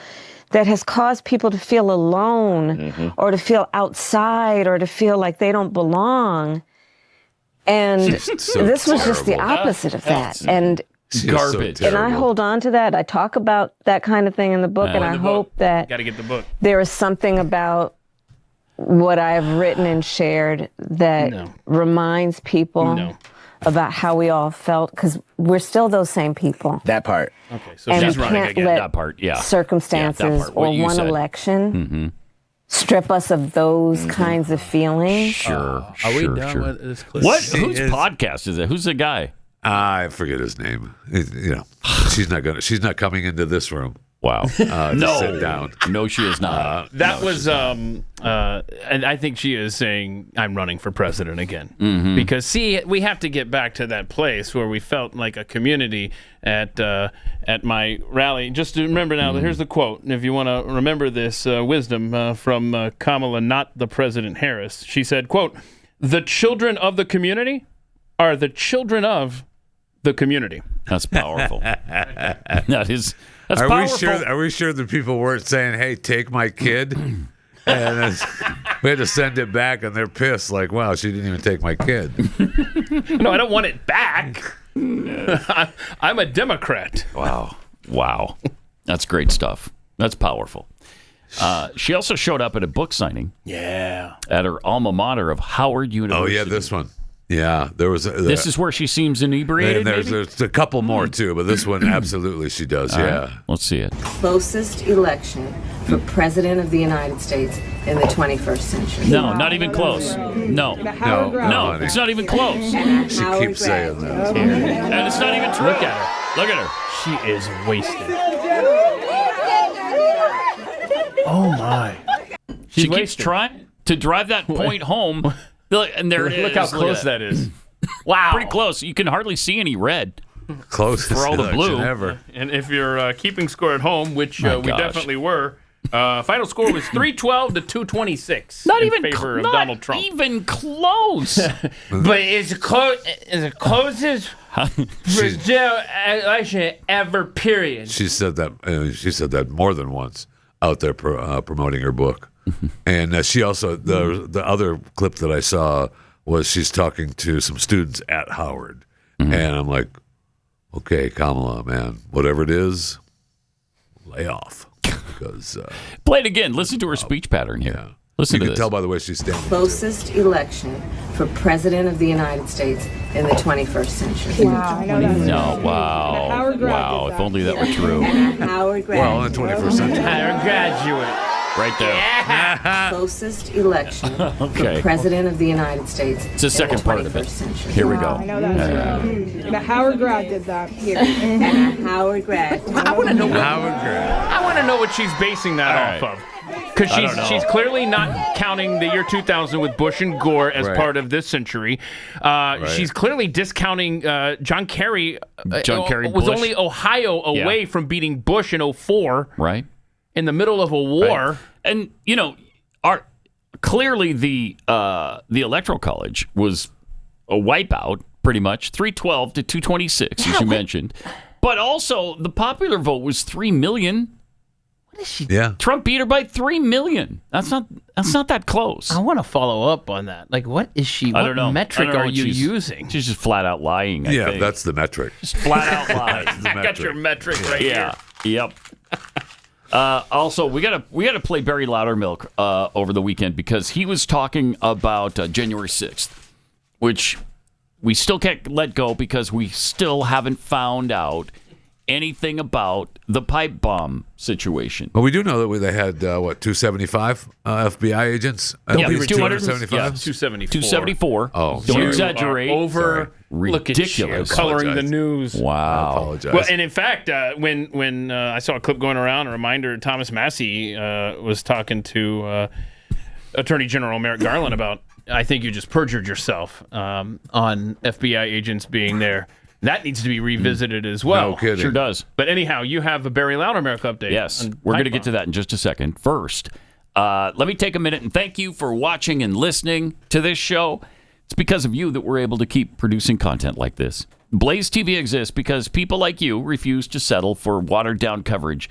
that has caused people to feel alone or to feel outside or to feel like they don't belong. And this was just the opposite of that. And garbage. And I hold on to that. I talk about that kind of thing in the book, and I hope that Got to get the book. there is something about what I've written and shared that reminds people about how we all felt, because we're still those same people. That part. Okay, so and she's we running can't again. let That part, circumstances or one election strip us of those kinds of feelings. Sure. Are we done with this clip? Whose podcast is it? Who's the guy? I forget his name. You know, she's not coming into this room. Wow. To sit down. No, she is not. That was, and I think she is saying, I'm running for president again. Because, see, we have to get back to that place where we felt like a community at my rally. Just to remember now, here's the quote. And if you want to remember this wisdom from Kamala, not the President Harris, she said, quote, "The children of the community are the children of the community." That's powerful. That's powerful. Are we sure the people weren't saying, "Hey, take my kid"? And we had to send it back, and they're pissed. Like, wow, she didn't even take my kid. No, I don't want it back. I'm a Democrat. Wow. That's great stuff. That's powerful. She also showed up at a book signing. Yeah. At her alma mater of Howard University. Oh yeah, this one. Yeah, there was. This is where she seems inebriated. And there's a couple more too, but this one absolutely she does. Right. Let's see it. Closest election for president of the United States in the 21st century. No, not even close. No, it's not even close. She keeps saying that, and it's not even true. Look at her. Look at her. She is wasted. Oh my! She keeps trying to drive that point home. And there it is. Look how close that is. Wow. Pretty close. You can hardly see any red. Close for all the blue. Ever. And if you're keeping score at home, which we definitely were, final score was 312 to 226 in favor of Donald Trump. Not even close. But it's the closest Brazil election ever, period. She said that more than once out there promoting her book. And she also, the other clip that I saw was she's talking to some students at Howard. And I'm like, okay, Kamala, man, whatever it is, lay off. Because play it again. Listen to her speech pattern here. Yeah. Listen to this. You can tell by the way she's standing. Closest election for president of the United States in the 21st century. Wow, I know that. Wow. If only that were true. Howard graduate. Well, in the 21st century. Howard graduate. Right there. Yeah. Closest election for president of the United States. It's the second part of it. Century. Here we go. I know that. The Howard grad did that here. And a Howard grad. I want to know what she's basing that off of. Because she's clearly not counting the year 2000 with Bush and Gore as part of this century. She's clearly discounting John Kerry. John Kerry was Bush. only Ohio away from beating Bush in 2004. Right. In the middle of a war. Right. And, clearly the Electoral College was a wipeout, pretty much, 312 to 226, as you mentioned. But also, the popular vote was 3 million. What is she? Yeah. Trump beat her by 3 million. That's not that close. I want to follow up on that. Like, what is she? I don't know. What metric I don't know are what you she's using? She's just flat out lying. I think. That's the metric. Just flat out lying. I got your metric right here. Yep. Also, we gotta play Barry Loudermilk over the weekend because he was talking about January 6th, which we still can't let go because we still haven't found out anything about the pipe bomb situation. Well, we do know that they had 275 FBI agents. Yeah, 275. 274. Oh, don't sorry. exaggerate. Over. Ridiculous. Look at you, coloring the news. I Wow. apologize. Well, and in fact, when I saw a clip going around, a reminder, Thomas Massie was talking to Attorney General Merrick Garland about, I think you just perjured yourself on FBI agents being there. That needs to be revisited as well. No kidding. Sure does. But anyhow, you have a Barry Loudermilk update. Yes, we're going to get to that in just a second. First, let me take a minute and thank you for watching and listening to this show. It's because of you that we're able to keep producing content like this. Blaze TV exists because people like you refuse to settle for watered-down coverage,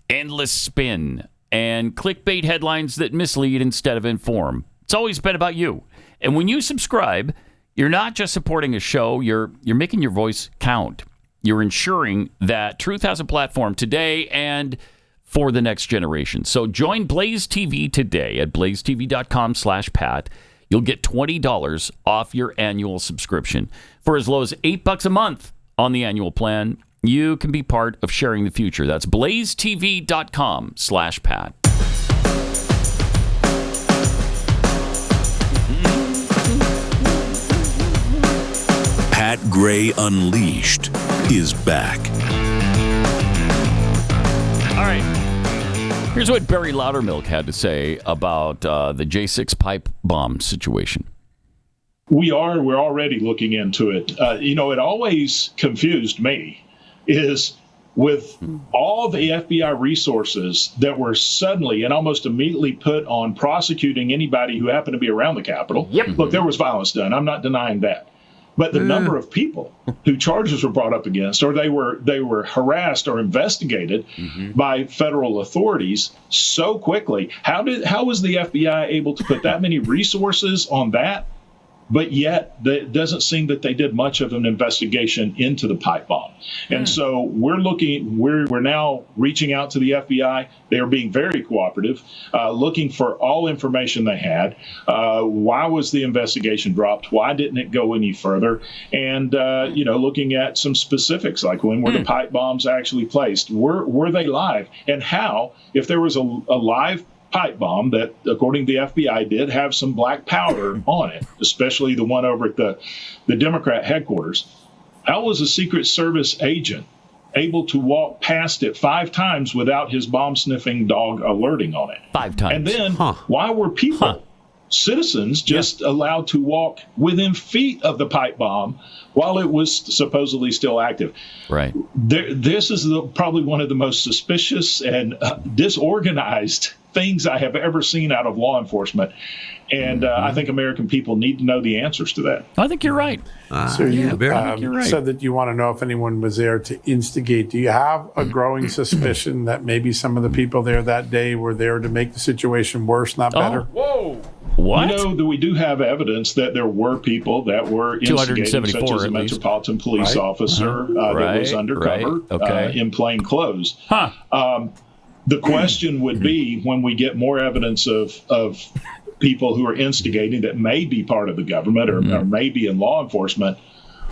endless spin, and clickbait headlines that mislead instead of inform. It's always been about you. And when you subscribe, you're not just supporting a show, you're making your voice count. You're ensuring that truth has a platform today and for the next generation. So join Blaze TV today at blazetv.com/Pat. You'll get $20 off your annual subscription. For as low as $8 a month on the annual plan, you can be part of sharing the future. That's blazetv.com/Pat. Pat Gray Unleashed is back. All right. Here's what Barry Loudermilk had to say about the J6 pipe bomb situation. We're already looking into it. It always confused me is with all the FBI resources that were suddenly and almost immediately put on prosecuting anybody who happened to be around the Capitol. Yep. Look, there was violence done. I'm not denying that. But the number of people who charges were brought up against, or they were harassed or investigated by federal authorities so quickly. How was the FBI able to put that many resources on that? But yet, it doesn't seem that they did much of an investigation into the pipe bomb. And so we're now reaching out to the FBI. They are being very cooperative, looking for all information they had. Why was the investigation dropped? Why didn't it go any further? And, looking at some specifics, like when were the pipe bombs actually placed? Were they live? And how, if there was a live pipe bomb that, according to the FBI, did have some black powder on it, especially the one over at the Democrat headquarters. How was a Secret Service agent able to walk past it 5 times without his bomb-sniffing dog alerting on it? 5 times. And then why were people, citizens, just allowed to walk within feet of the pipe bomb while it was supposedly still active? Right. This is probably one of the most suspicious and disorganized things I have ever seen out of law enforcement. And I think American people need to know the answers to that. I think you're right. So you right. said that you want to know if anyone was there to instigate. Do you have a growing suspicion that maybe some of the people there that day were there to make the situation worse, not better? Whoa. What? That we do have evidence that there were people that were instigating, such as a Metropolitan Police officer that was undercover in plain clothes. The question would be, when we get more evidence of people who are instigating that may be part of the government or may be in law enforcement,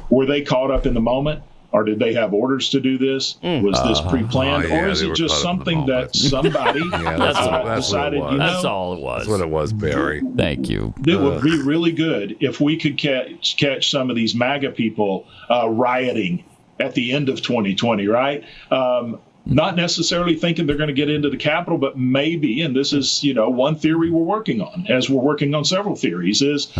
were they caught up in the moment? Or did they have orders to do this? Was this pre-planned? Or is it just something that somebody decided, That's all it was. That's what it was, Barry. Thank you. It would be really good if we could catch some of these MAGA people rioting at the end of 2020, right? Not necessarily thinking they're going to get into the Capitol, but maybe, and this is, one theory we're working on, as we're working on several theories, is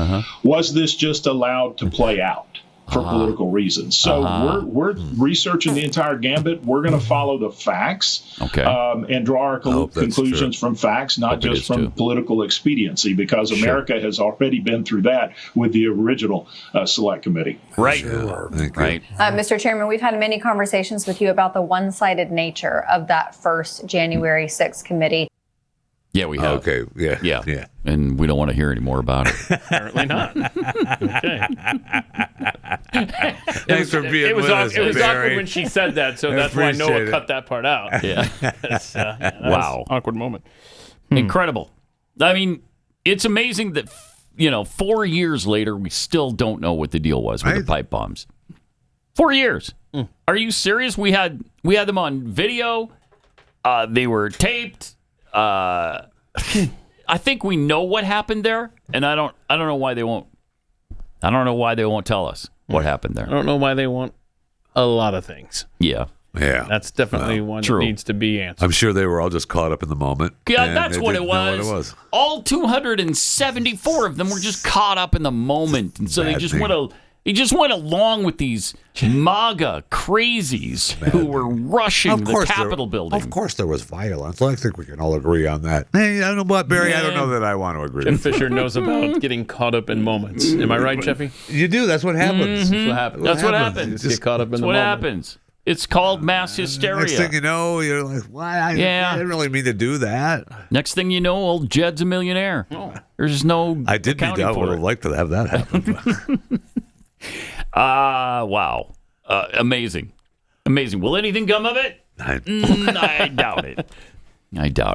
was this just allowed to play out for political reasons? So we're researching the entire gambit. We're going to follow the facts and draw our conclusions from facts, not just from political expediency, because America has already been through that with the original Select Committee. Right. Right. Mr. Chairman, we've had many conversations with you about the one-sided nature of that first January 6th committee. Yeah, we have. Okay. Yeah. And we don't want to hear any more about it. Apparently not. Okay. Thanks for being with us, It was Barry. awkward when she said that, so that's why Noah cut that part out. Yeah. That Wow. was an awkward moment. Incredible. I mean, it's amazing that, 4 years later, we still don't know what the deal was with the pipe bombs. 4 years. Are you serious? We had them on video. They were taped. I think we know what happened there, and I don't know why they won't. I don't know why they won't tell us what happened there. I don't know why they want a lot of things. Yeah. That's definitely one that needs to be answered. I'm sure they were all just caught up in the moment. Yeah, that's what it was. All 274 of them were just caught up in the moment, and so they just went along with these MAGA crazies who were rushing the Capitol building. Of course there was violence. I think we can all agree on that. Hey, I don't know what, Barry. I don't know that I want to agree. Jeff Fisher knows about getting caught up in moments. Am I right, Jeffy? You do. That's what happens. That's what happens. That's what happens. You get caught up in the what moment. happens. It's called mass hysteria. Next thing you know, you're like, why? I didn't really mean to do that. Next thing you know, old Jed's a millionaire. There's no I would have liked to have that happen. Wow. Amazing. Will anything come of it? I doubt it.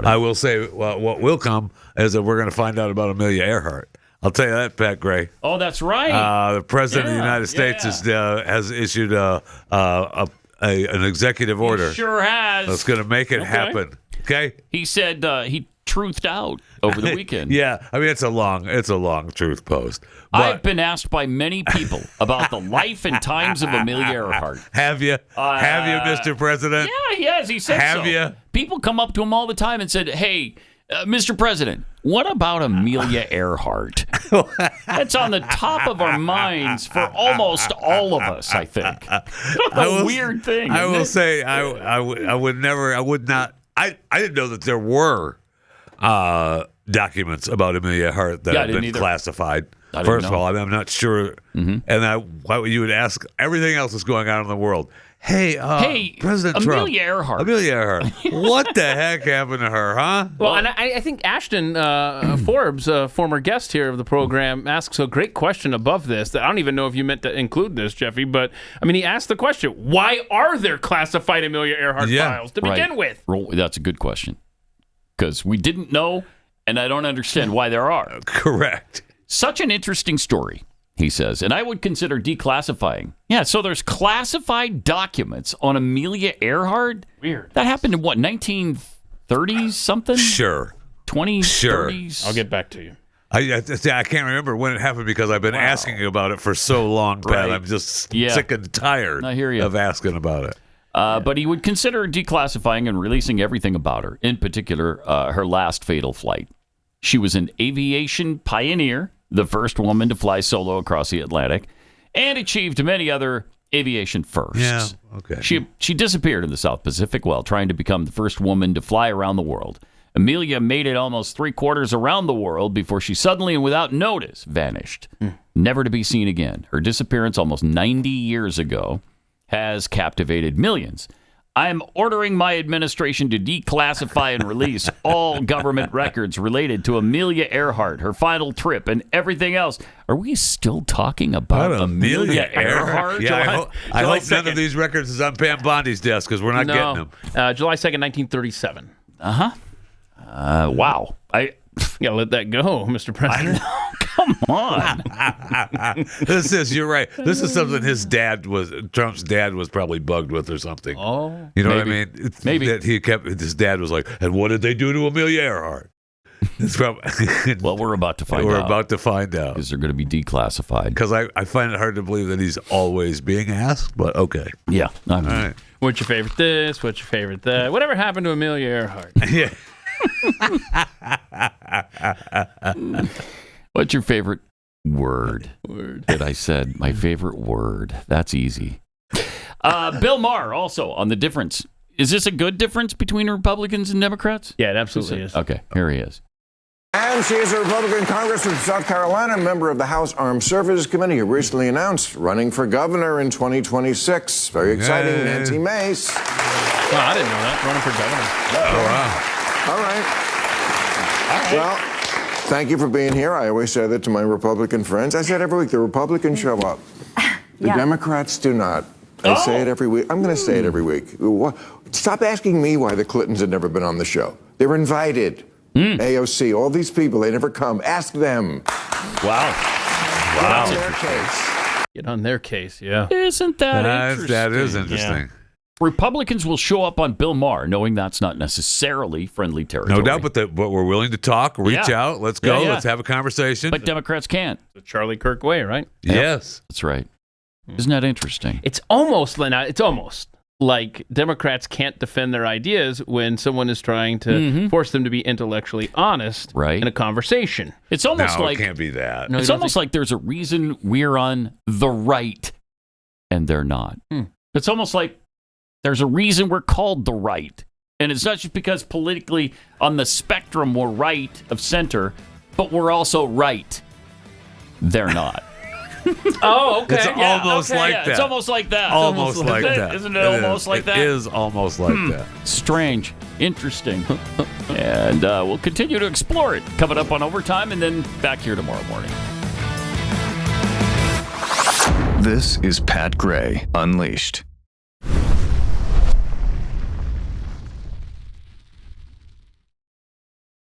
I will say, well, what will come is that we're going to find out about Amelia Earhart. I'll tell you that, Pat Gray. Oh, that's right. The president of the United States has issued an executive order. He sure has. That's going to make it happen. Okay. He said he truthed out over the weekend. Yeah, I mean it's a long truth post. But I've been asked by many people about the life and times of Amelia Earhart. Have you? Have you, Mr. President? Yeah, he has. He said so. Have you? People come up to him all the time and said, "Hey, Mr. President, what about Amelia Earhart?" That's on the top of our minds for almost all of us, I think. A weird thing. I will say, I would not. I didn't know that there were documents about Amelia Earhart that have been classified. First of all, I'm not sure. And why you would ask everything else that's going on in the world. Hey, President Trump. Amelia Earhart. What the heck happened to her, huh? Well, and I think Ashton Forbes, former guest here of the program, asks a great question above this that I don't even know if you meant to include this, Jeffy, but I mean, he asked the question, why are there classified Amelia Earhart files to begin with? That's a good question. Because we didn't know, and I don't understand why there are. Correct. Such an interesting story, he says, and I would consider declassifying. Yeah, so there's classified documents on Amelia Earhart. Weird. That happened in what, 1930s something? Sure. 20s, Sure. 30s? I'll get back to you. I can't remember when it happened because I've been asking about it for so long, Pat. I'm just sick and tired of asking about it. But he would consider declassifying and releasing everything about her, in particular, her last fatal flight. She was an aviation pioneer, the first woman to fly solo across the Atlantic, and achieved many other aviation firsts. Yeah, okay. She disappeared in the South Pacific while trying to become the first woman to fly around the world. Amelia made it almost 3/4 around the world before she suddenly and without notice vanished, never to be seen again. Her disappearance almost 90 years ago has captivated millions. I'm ordering my administration to declassify and release all government records related to Amelia Earhart, her final trip, and everything else. Are we still talking about Amelia Earhart? Yeah, I hope none of these records is on Pam Bondi's desk because we're not getting them. July 2nd, 1937. Wow. I gotta let that go, Mr. President. Come on. You're right. This is something Trump's dad was probably bugged with or something. Oh, you know what I mean? Maybe that his dad was like, and what did they do to Amelia Earhart? It's probably, well, we're about to find out. We're about to find out. Because they're going to be declassified. Because I find it hard to believe that he's always being asked, but okay. Yeah. All right. What's your favorite this? What's your favorite that? Whatever happened to Amelia Earhart? Yeah. What's your favorite word? That I said, my favorite word. That's easy. Bill Maher also on the difference. Is this a good difference between Republicans and Democrats? Yeah, it absolutely is. Okay, here he is. And she is a Republican congressman from South Carolina, member of the House Armed Services Committee, who recently announced running for governor in 2026. Very exciting, Yay. Nancy Mace. Well, I didn't know that. Running for governor. Oh, wow. All right. Well, thank you for being here. I always say that to my Republican friends. I said every week, the Republicans show up. The Democrats do not. I say it every week. I'm going to say it every week. Stop asking me why the Clintons had never been on the show. They were invited. AOC, all these people, they never come. Ask them. Wow. Get on their case. Get on their case, yeah. Isn't that interesting? That is interesting. Yeah. Republicans will show up on Bill Maher, knowing that's not necessarily friendly territory. No doubt, but we're willing to talk, reach out. Let's go. Let's have a conversation. But Democrats can't. The Charlie Kirk way, right? Yes. That's right. Isn't that interesting? It's almost like Democrats can't defend their ideas when someone is trying to force them to be intellectually honest in a conversation. It's almost it can't be that. It's almost like there's a reason we're on the right and they're not. It's almost like there's a reason we're called the right. And it's not just because politically on the spectrum we're right of center, but we're also right. They're not. Oh, okay. It's almost like that. It's almost like that. Almost like that. Isn't it almost like that? It is almost like that. Strange. Interesting. And we'll continue to explore it. Coming up on Overtime and then back here tomorrow morning. This is Pat Gray Unleashed.